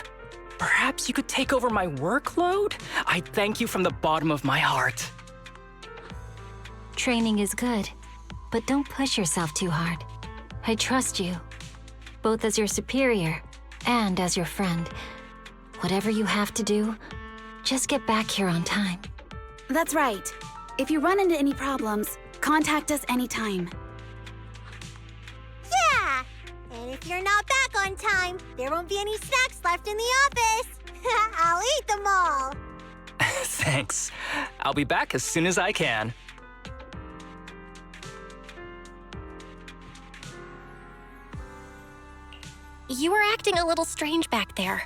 perhaps you could take over my workload? I thank you from the bottom of my heart. Training is good, but don't push yourself too hard. I trust you, both as your superior and as your friend. Whatever you have to do, just get back here on time. That's right. If you run into any problems, contact us anytime. Yeah! And if you're not back on time, there won't be any snacks left in the office. I'll eat them all. Thanks. I'll be back as soon as I can. You were acting a little strange back there.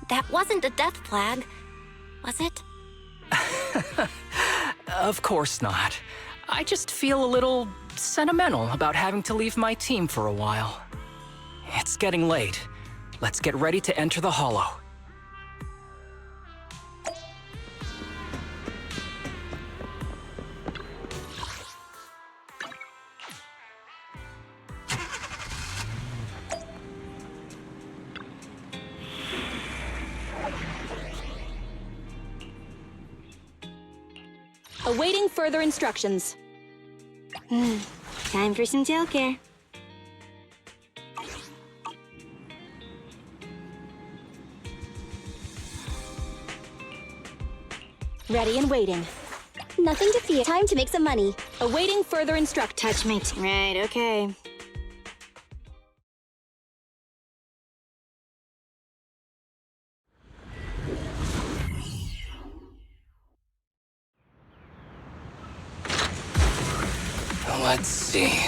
That wasn't a death flag, was it? Of course not. I just feel a little sentimental about having to leave my team for a while. It's getting late. Let's get ready to enter the Hollow. Awaiting further instructions. Time for some tail care. Ready and waiting. Nothing to fear. Time to make some money. Awaiting further Touch my team. Right, okay. Let's see.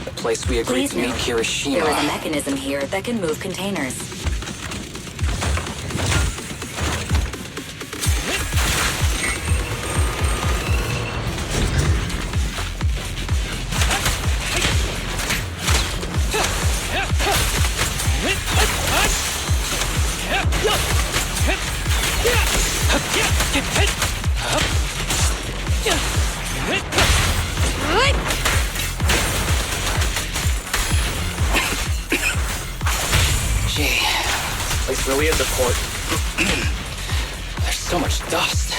The place we agreed to meet Kirishima. There is a mechanism here that can move containers. Gee, this place really is a port. There's so much dust.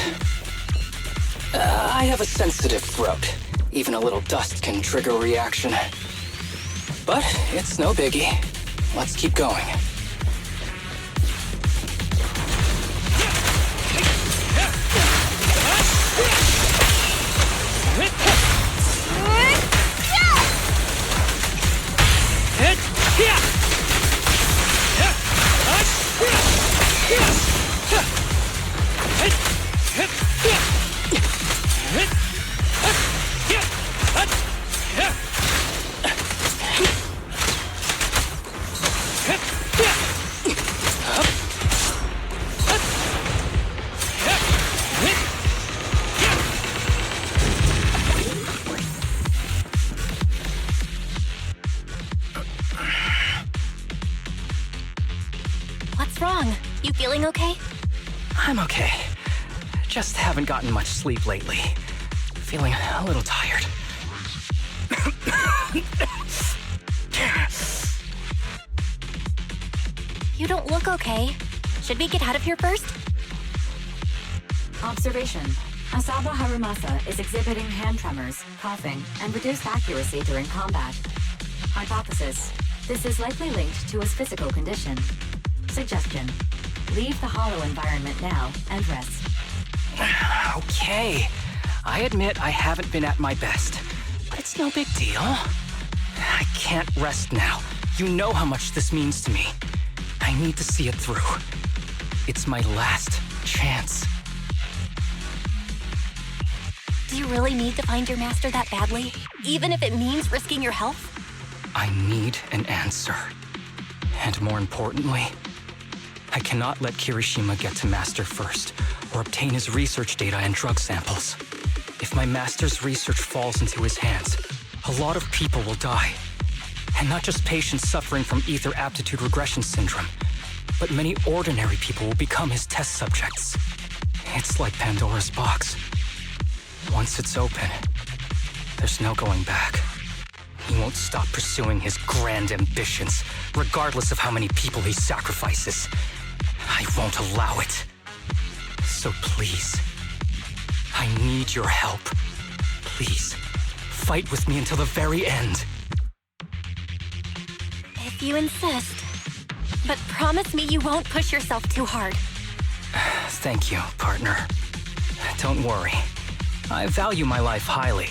I have a sensitive throat. Even a little dust can trigger a reaction. But it's no biggie. Let's keep going. What's wrong? You feeling okay? I'm okay. Just haven't gotten much sleep lately. Feeling a little tired. You don't look okay. Should we get out of here first? Observation. Asaba Harumasa is exhibiting hand tremors, coughing, and reduced accuracy during combat. Hypothesis. This is likely linked to his physical condition. Suggestion. Leave the hollow environment now and rest. Okay. I admit I haven't been at my best, but it's no big deal. I can't rest now. You know how much this means to me. I need to see it through. It's my last chance. Do you really need to find your master that badly? Even if it means risking your health? I need an answer. And more importantly, I cannot let Kirishima get to Master first, or obtain his research data and drug samples. If my Master's research falls into his hands, a lot of people will die. And not just patients suffering from ether aptitude regression syndrome, but many ordinary people will become his test subjects. It's like Pandora's box. Once it's open, there's no going back. He won't stop pursuing his grand ambitions, regardless of how many people he sacrifices. I won't allow it. So please, I need your help. Please, fight with me until the very end. If you insist. But promise me you won't push yourself too hard. Thank you, partner. Don't worry. I value my life highly,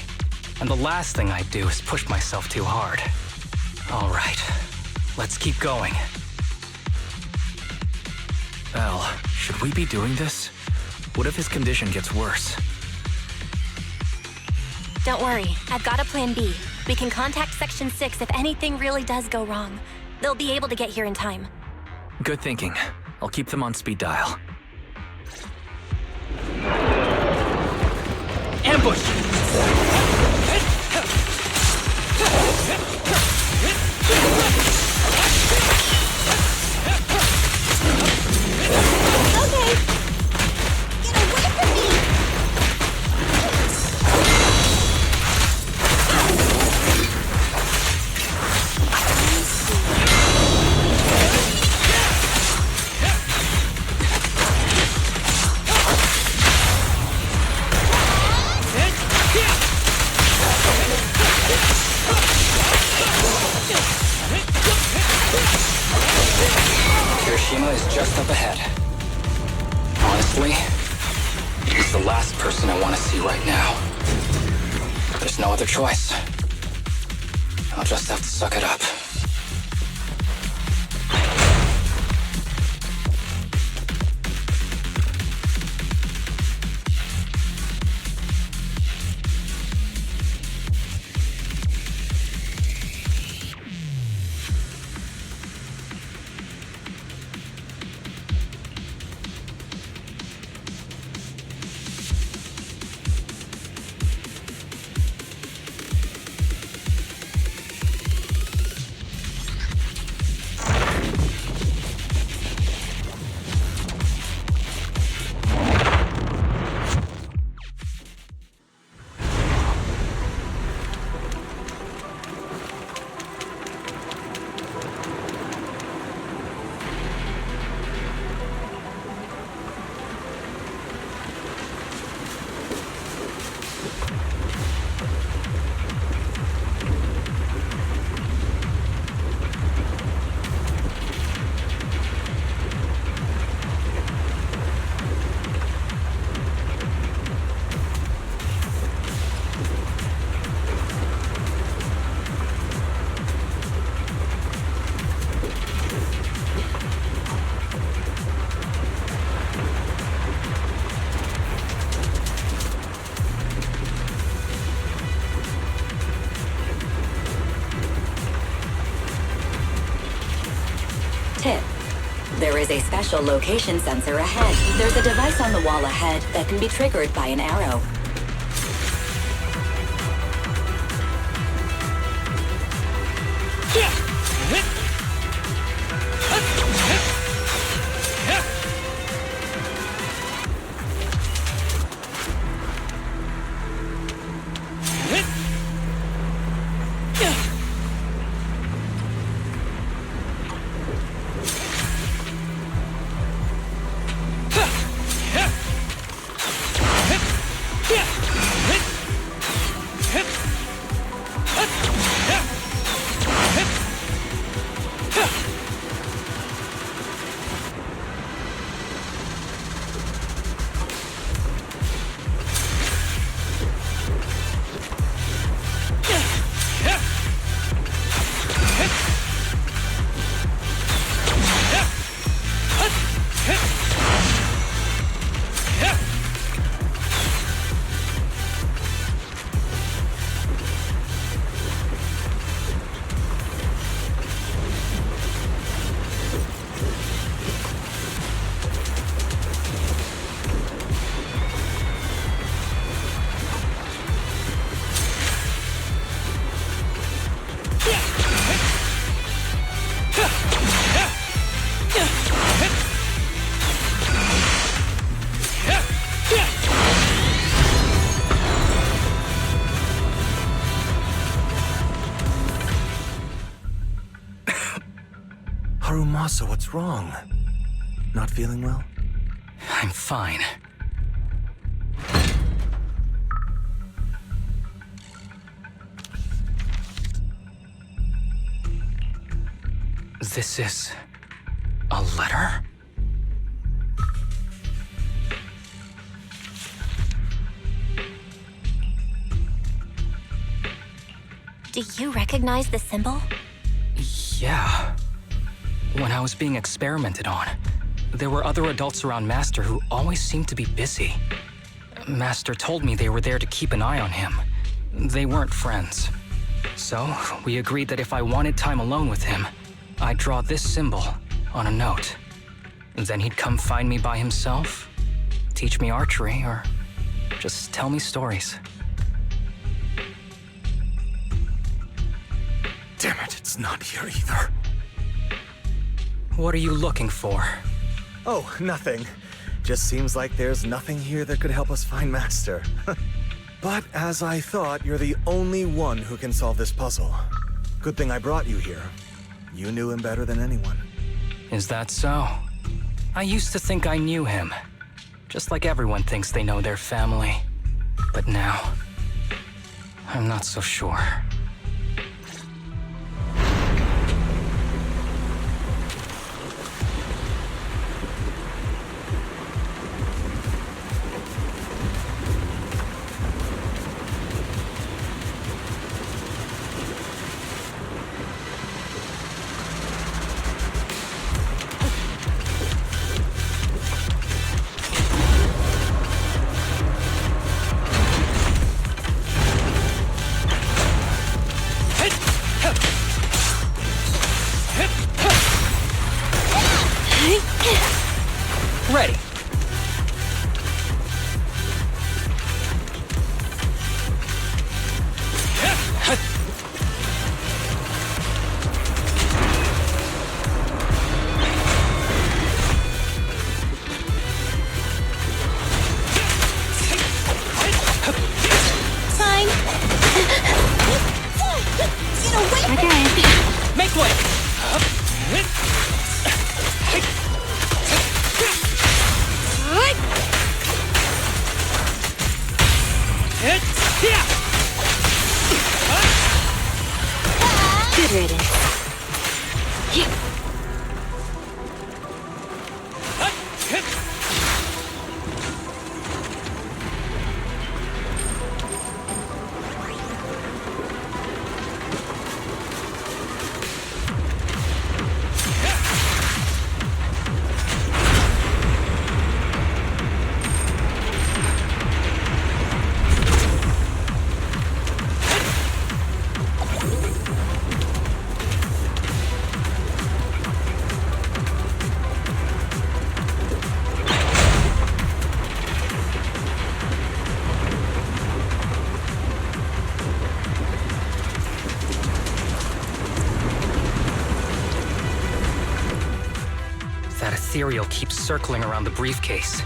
and the last thing I'd do is push myself too hard. All right, let's keep going. Al, should we be doing this? What if his condition gets worse? Don't worry, I've got a plan B. We can contact Section 6 if anything really does go wrong. They'll be able to get here in time. Good thinking. I'll keep them on speed dial. Ambush! Okay! Get away from me! Kirishima is just up ahead. Honestly, he's the last person I want to see right now. There's no other choice. I'll just have to suck it up. Tip. There is a special location sensor ahead. There's a device on the wall ahead that can be triggered by an arrow. Haramasa, what's wrong? Not feeling well? I'm fine. This is a letter? Do you recognize the symbol? Yeah. When I was being experimented on, there were other adults around Master who always seemed to be busy. Master told me they were there to keep an eye on him. They weren't friends. So, we agreed that if I wanted time alone with him, I'd draw this symbol on a note. Then he'd come find me by himself, teach me archery, or just tell me stories. Damn it, it's not here either. What are you looking for? Oh, nothing. Just seems like there's nothing here that could help us find Master. But as I thought, you're the only one who can solve this puzzle. Good thing I brought you here. You knew him better than anyone. Is that so? I used to think I knew him. Just like everyone thinks they know their family. But now, I'm not so sure. Ready. Fine. Get away from me! Make way! Good riddance. That ethereal keeps circling around the briefcase.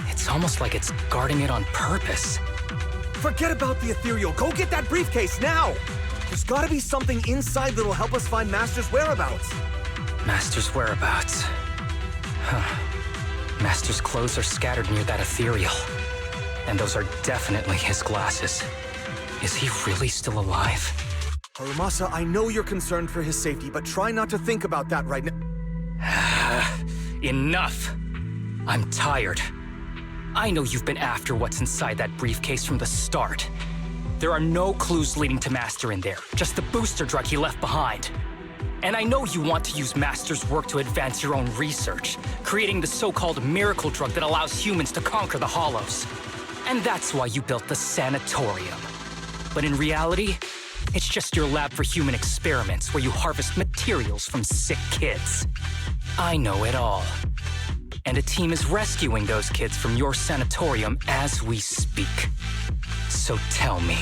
It's almost like it's guarding it on purpose. Forget about the ethereal. Go get that briefcase now! There's gotta be something inside that'll help us find Master's whereabouts. Master's whereabouts. Huh. Master's clothes are scattered near that ethereal. And those are definitely his glasses. Is he really still alive? Haramasa, I know you're concerned for his safety, but try not to think about that right now. Enough! I'm tired. I know you've been after what's inside that briefcase from the start. There are no clues leading to Master in there, just the booster drug he left behind. And I know you want to use Master's work to advance your own research, creating the so-called miracle drug that allows humans to conquer the Hollows. And that's why you built the sanatorium. But in reality, it's just your lab for human experiments where you harvest materials from sick kids. I know it all. And a team is rescuing those kids from your sanatorium as we speak. So tell me,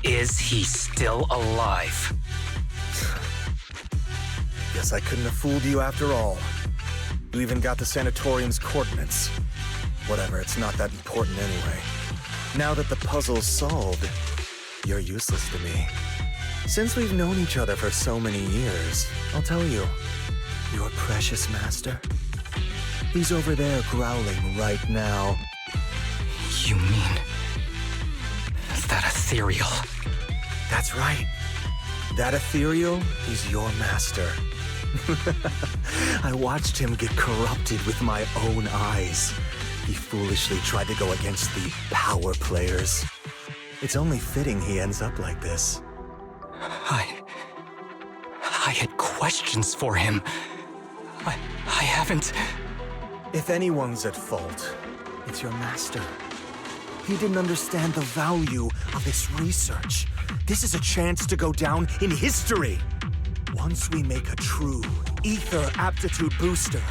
is he still alive? Guess I couldn't have fooled you after all. You even got the sanatorium's coordinates. Whatever, it's not that important anyway. Now that the puzzle's solved, you're useless to me. Since we've known each other for so many years, I'll tell you, Your precious master? He's over there growling right now. You mean... that ethereal? That's right. That ethereal is your master. I watched him get corrupted with my own eyes. He foolishly tried to go against the power players. It's only fitting he ends up like this. I had questions for him. I haven't... If anyone's at fault, it's your master. He didn't understand the value of this research. This is a chance to go down in history. Once we make a true ether aptitude booster,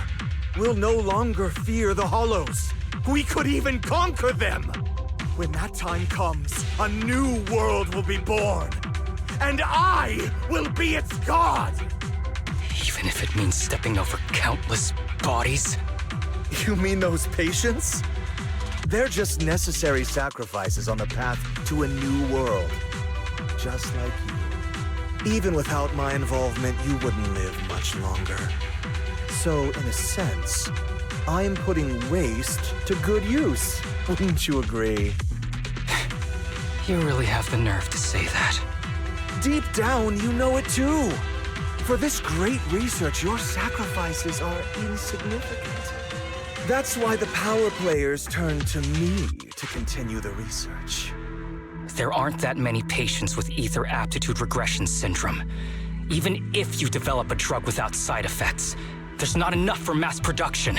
we'll no longer fear the Hollows. We could even conquer them. When that time comes, a new world will be born. And I will be its god! Even if it means stepping over countless bodies? You mean those patients? They're just necessary sacrifices on the path to a new world. Just like you. Even without my involvement, you wouldn't live much longer. So, in a sense, I'm putting waste to good use. Wouldn't you agree? You really have the nerve to say that. Deep down, you know it too. For this great research, your sacrifices are insignificant. That's why the power players turn to me to continue the research. There aren't that many patients with ether aptitude regression syndrome. Even if you develop a drug without side effects, there's not enough for mass production.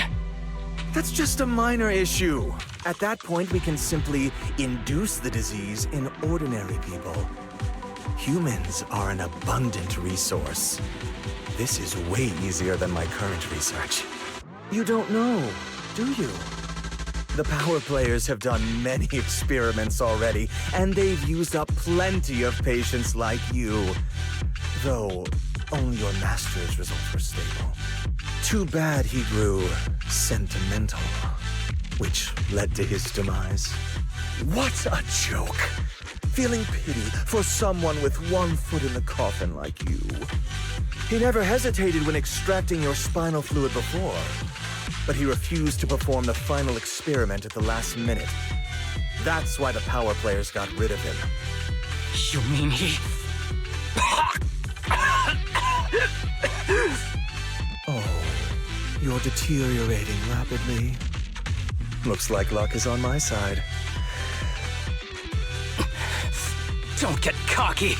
That's just a minor issue. At that point, we can simply induce the disease in ordinary people. Humans are an abundant resource. This is way easier than my current research. You don't know, do you? The power players have done many experiments already, and they've used up plenty of patients like you. Though, only your master's results were stable. Too bad he grew sentimental, which led to his demise. What a joke! Feeling pity for someone with one foot in the coffin like you. He never hesitated when extracting your spinal fluid before, but he refused to perform the final experiment at the last minute. That's why the power players got rid of him. You mean he... Oh, you're deteriorating rapidly. Looks like luck is on my side. Don't get cocky.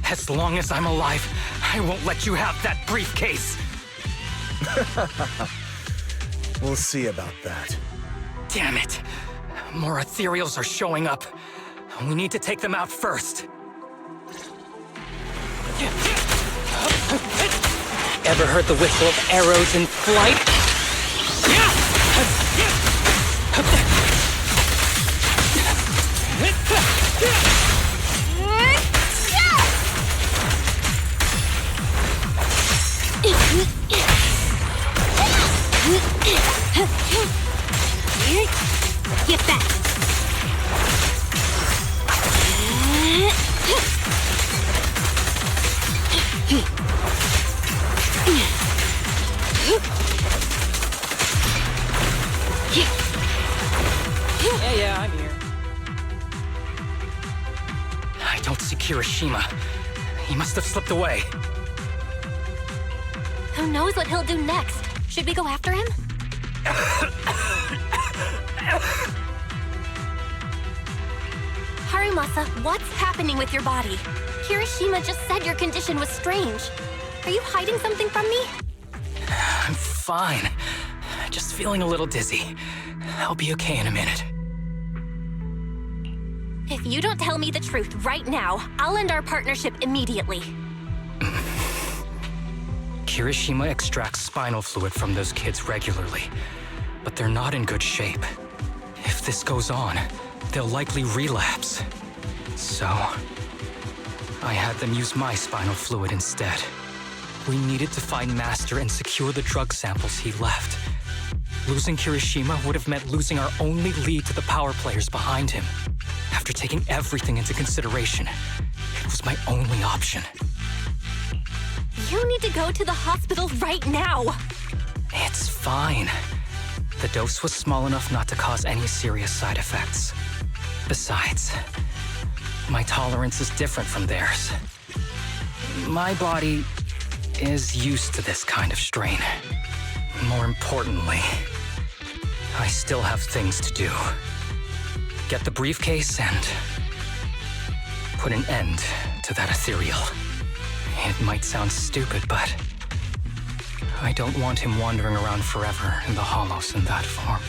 As long as I'm alive, I won't let you have that briefcase. We'll see about that. Damn it. More ethereals are showing up. We need to take them out first. Ever heard the whistle of arrows in flight? Get back! Yeah, I'm here. I don't see Kirishima. He must have slipped away. Who knows what he'll do next? Should we go after him? Harumasa, what's happening with your body? Kirishima just said your condition was strange. Are you hiding something from me? I'm fine. Just feeling a little dizzy. I'll be okay in a minute. If you don't tell me the truth right now, I'll end our partnership immediately. Kirishima extracts spinal fluid from those kids regularly, but they're not in good shape. If this goes on, they'll likely relapse. So, I had them use my spinal fluid instead. We needed to find Master and secure the drug samples he left. Losing Kirishima would have meant losing our only lead to the power players behind him. After taking everything into consideration, it was my only option. You need to go to the hospital right now. It's fine. The dose was small enough not to cause any serious side effects. Besides, my tolerance is different from theirs. My body is used to this kind of strain. More importantly, I still have things to do. Get the briefcase and put an end to that ethereal. It might sound stupid, but I don't want him wandering around forever in the hollows in that form.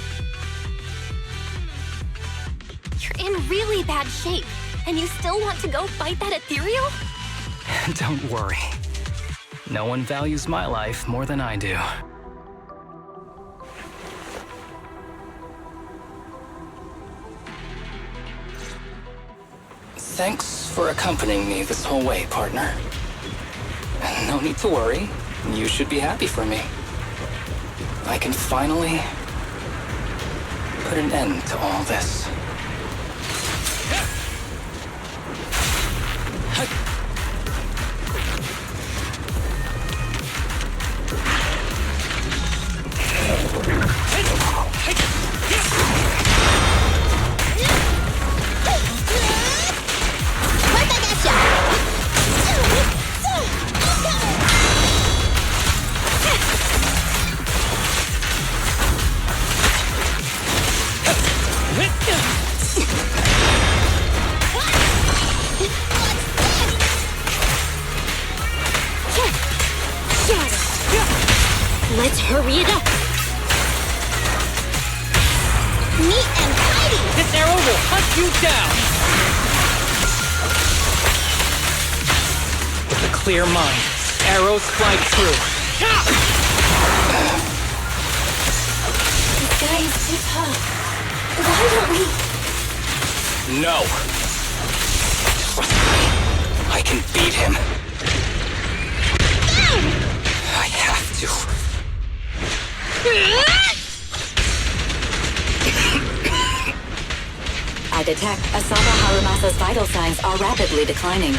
You're in really bad shape, and you still want to go fight that ethereal? Don't worry. No one values my life more than I do. Thanks for accompanying me this whole way, partner. No need to worry. You should be happy for me. I can finally put an end to all this. Let's hurry it up. Neat and tidy. This arrow will hunt you down. With a clear mind, arrows fly through. This guy is too tough. Why don't we? No. Trust me. I can beat him. I have to. I detect Asaba Harumasa's vital signs are rapidly declining.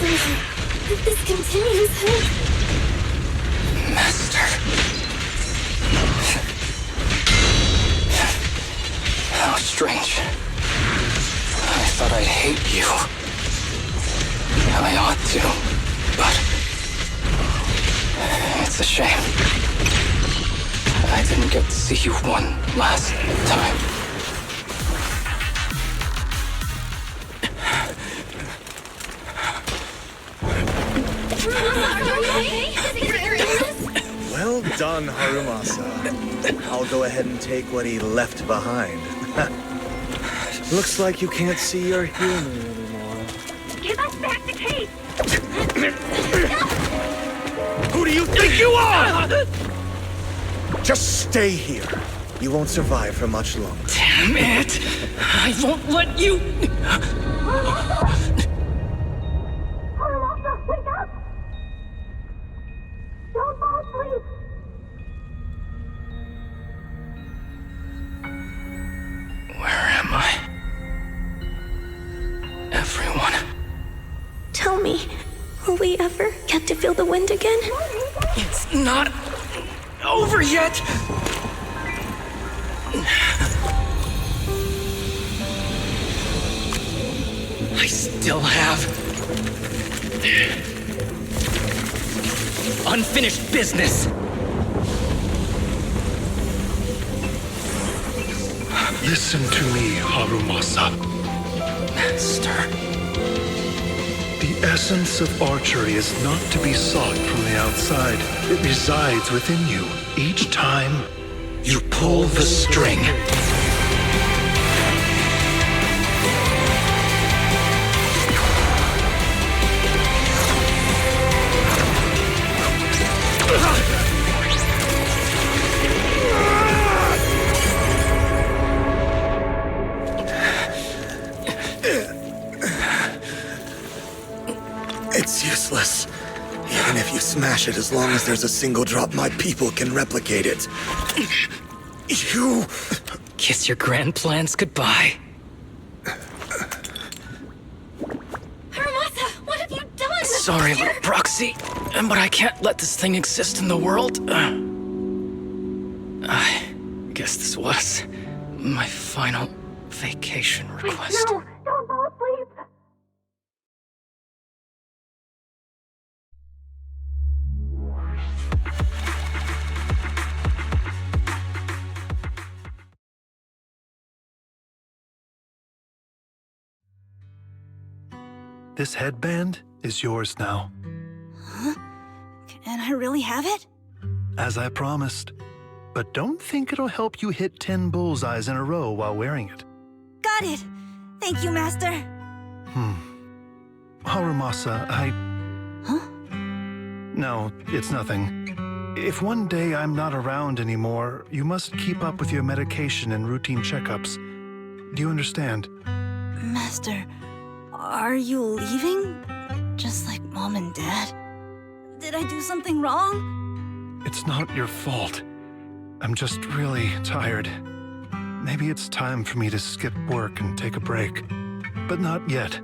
If this continues, Master. How strange. I thought I'd hate you. I ought to, but it's a shame. I didn't get to see you one last time. Well done, Harumasa. I'll go ahead and take what he left behind. Looks like you can't see your humor anymore. Give us back the case! Who do you think you are? Just stay here. You won't survive for much longer. Damn it! I won't let you... Harumasa, wake up! Don't fall asleep! Where am I? Everyone. Tell me, will we ever get to feel the wind again? It's not over yet! I still have unfinished business. Listen to me, Harumasa. Master. The essence of archery is not to be sought from the outside. It resides within you. Each time you pull the string. It's useless. Even if you smash it, as long as there's a single drop, my people can replicate it. You... Kiss your grand plans goodbye. Harumasa, what have you done? Sorry, little proxy. But I can't let this thing exist in the world. I guess this was my final vacation request. No, don't fall asleep. This headband is yours now. Huh? Can I really have it? As I promised. But don't think it'll help you hit 10 bullseyes in a row while wearing it. Got it! Thank you, Master! Harumasa, Huh? No, it's nothing. If one day I'm not around anymore, you must keep up with your medication and routine checkups. Do you understand? Master, are you leaving? Just like Mom and Dad? Did I do something wrong? It's not your fault. I'm just really tired. Maybe it's time for me to skip work and take a break. But not yet.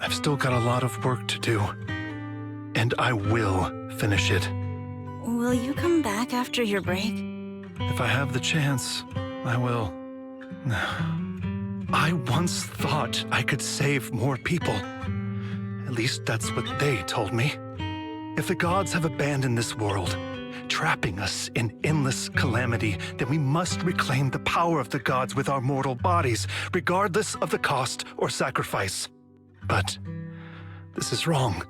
I've still got a lot of work to do. And I will finish it. Will you come back after your break? If I have the chance, I will. I once thought I could save more people. At least that's what they told me. If the gods have abandoned this world, trapping us in endless calamity, then we must reclaim the power of the gods with our mortal bodies, regardless of the cost or sacrifice. But this is wrong.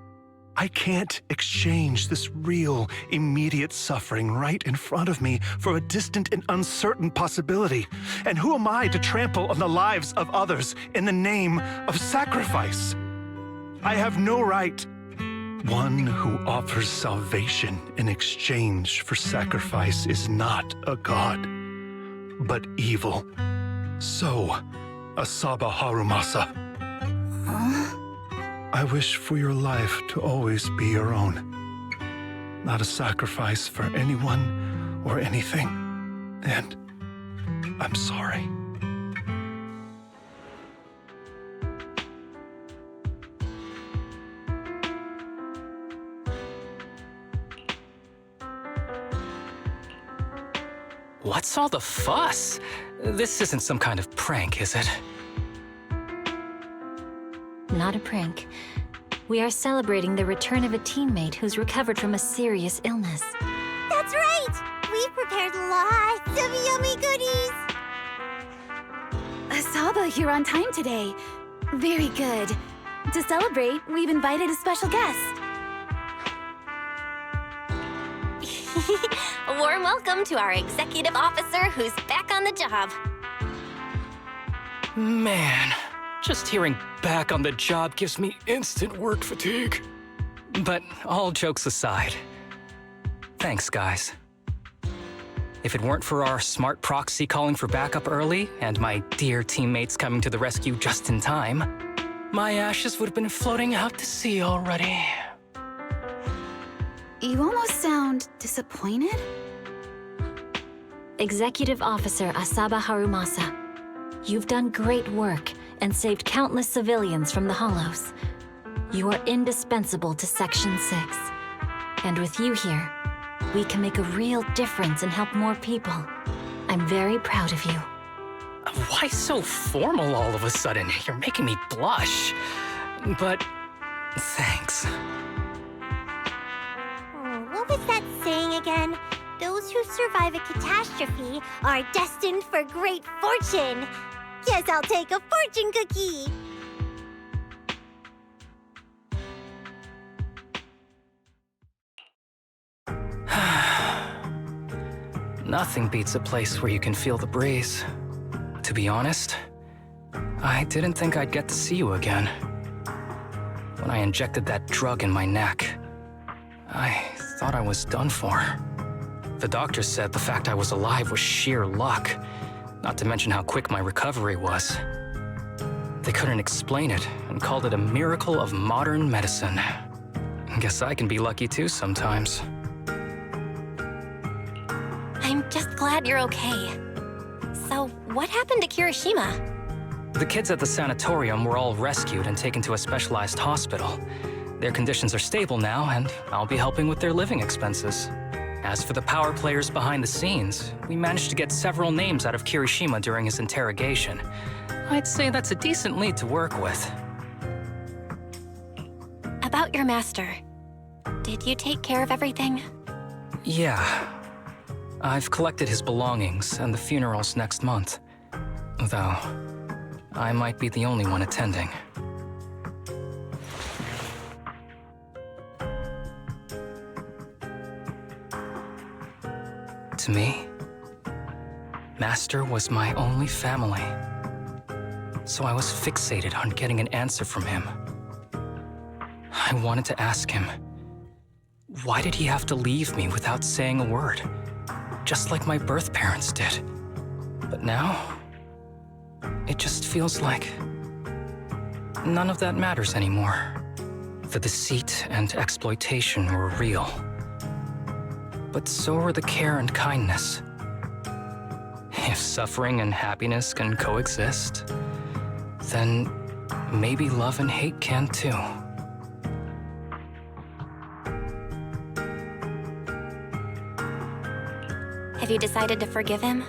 I can't exchange this real, immediate suffering right in front of me for a distant and uncertain possibility. And who am I to trample on the lives of others in the name of sacrifice? I have no right. One who offers salvation in exchange for sacrifice is not a god, but evil. So, Asaba Harumasa. I wish for your life to always be your own. Not a sacrifice for anyone or anything. And I'm sorry. What's all the fuss? This isn't some kind of prank, is it? Not a prank. We are celebrating the return of a teammate who's recovered from a serious illness. That's right! We've prepared lots of yummy goodies! Asaba, you're on time today. Very good. To celebrate, we've invited a special guest. A warm welcome to our executive officer who's back on the job. Man, just hearing back on the job gives me instant work fatigue. But all jokes aside, thanks, guys. If it weren't for our smart proxy calling for backup early and my dear teammates coming to the rescue just in time, my ashes would have been floating out to sea already. You almost sound disappointed? Executive Officer Asaba Harumasa, you've done great work and saved countless civilians from the Hollows. You are indispensable to Section 6. And with you here, we can make a real difference and help more people. I'm very proud of you. Why so formal all of a sudden? You're making me blush. But thanks. What was that saying again? Those who survive a catastrophe are destined for great fortune. Guess I'll take a fortune cookie. Nothing beats a place where you can feel the breeze. To be honest, I didn't think I'd get to see you again. When I injected that drug in my neck, I thought I was done for. The doctor said the fact I was alive was sheer luck, not to mention how quick my recovery was. They couldn't explain it and called it a miracle of modern medicine. Guess I can be lucky too sometimes. I'm just glad you're okay. So, what happened to Kirishima? The kids at the sanatorium were all rescued and taken to a specialized hospital. Their conditions are stable now, and I'll be helping with their living expenses. As for the power players behind the scenes, we managed to get several names out of Kirishima during his interrogation. I'd say that's a decent lead to work with. About your master, did you take care of everything? Yeah. I've collected his belongings, and the funeral's next month. Though, I might be the only one attending. To me, Master was my only family. So I was fixated on getting an answer from him. I wanted to ask him, why did he have to leave me without saying a word? Just like my birth parents did. But now, it just feels like none of that matters anymore. The deceit and exploitation were real. But so were the care and kindness. If suffering and happiness can coexist, then maybe love and hate can too. Have you decided to forgive him?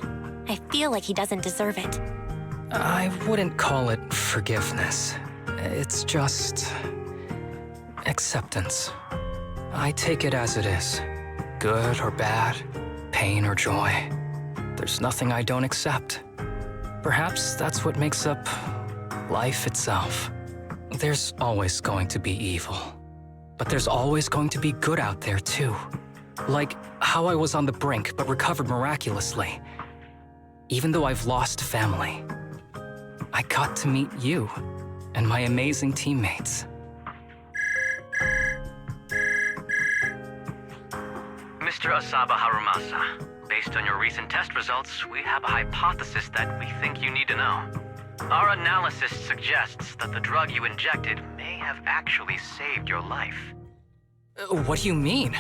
I feel like he doesn't deserve it. I wouldn't call it forgiveness. It's just acceptance. I take it as it is. Good or bad, pain or joy. There's nothing I don't accept. Perhaps that's what makes up life itself. There's always going to be evil. But there's always going to be good out there too. Like how I was on the brink but recovered miraculously. Even though I've lost family, I got to meet you and my amazing teammates. Mr. Asaba Harumasa, based on your recent test results, we have a hypothesis that we think you need to know. Our analysis suggests that the drug you injected may have actually saved your life. What do you mean?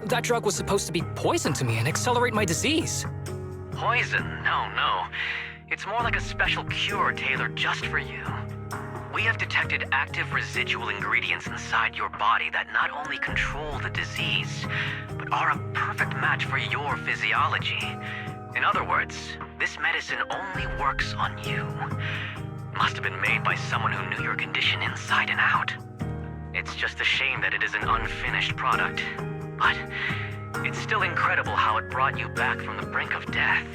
That drug was supposed to be poison to me and accelerate my disease. Poison? No. It's more like a special cure tailored just for you. We have detected active residual ingredients inside your body that not only control the disease, but are a perfect match for your physiology. In other words, this medicine only works on you. Must have been made by someone who knew your condition inside and out. It's just a shame that it is an unfinished product. But it's still incredible how it brought you back from the brink of death.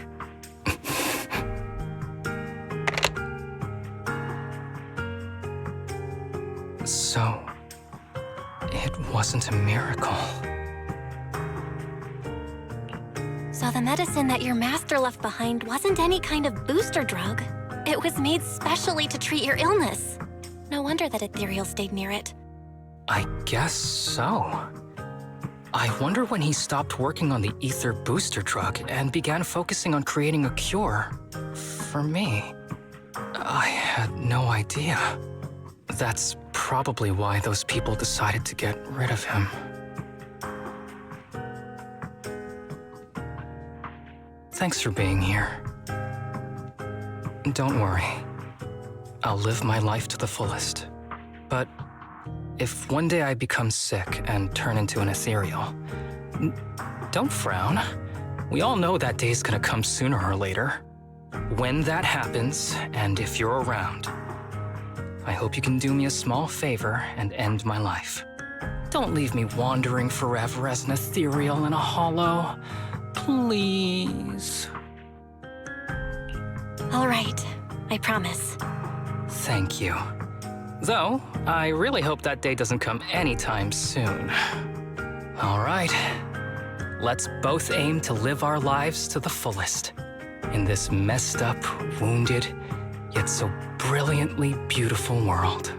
So, it wasn't a miracle. So the medicine that your master left behind wasn't any kind of booster drug. It was made specially to treat your illness. No wonder that Ethereal stayed near it. I guess so. I wonder when he stopped working on the ether booster drug and began focusing on creating a cure for me. I had no idea. That's probably why those people decided to get rid of him. Thanks for being here. Don't worry. I'll live my life to the fullest. But if one day I become sick and turn into an ethereal, don't frown. We all know that day's gonna come sooner or later. When that happens, and if you're around, I hope you can do me a small favor and end my life. Don't leave me wandering forever as an ethereal in a hollow. Please. All right, I promise. Thank you. Though, I really hope that day doesn't come anytime soon. All right. Let's both aim to live our lives to the fullest in this messed up, wounded, yet so brilliantly beautiful world.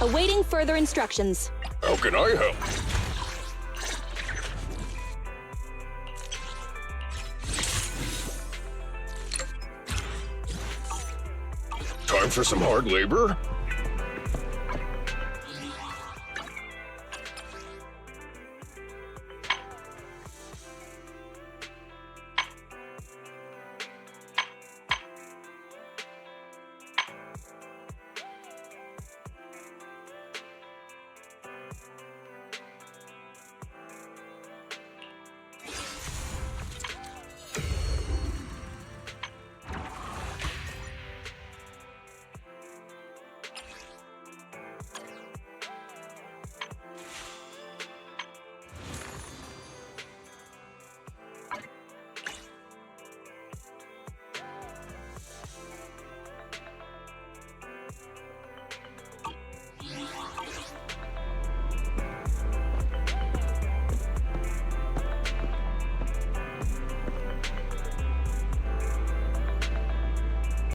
Awaiting further instructions. How can I help? Time for some hard labor?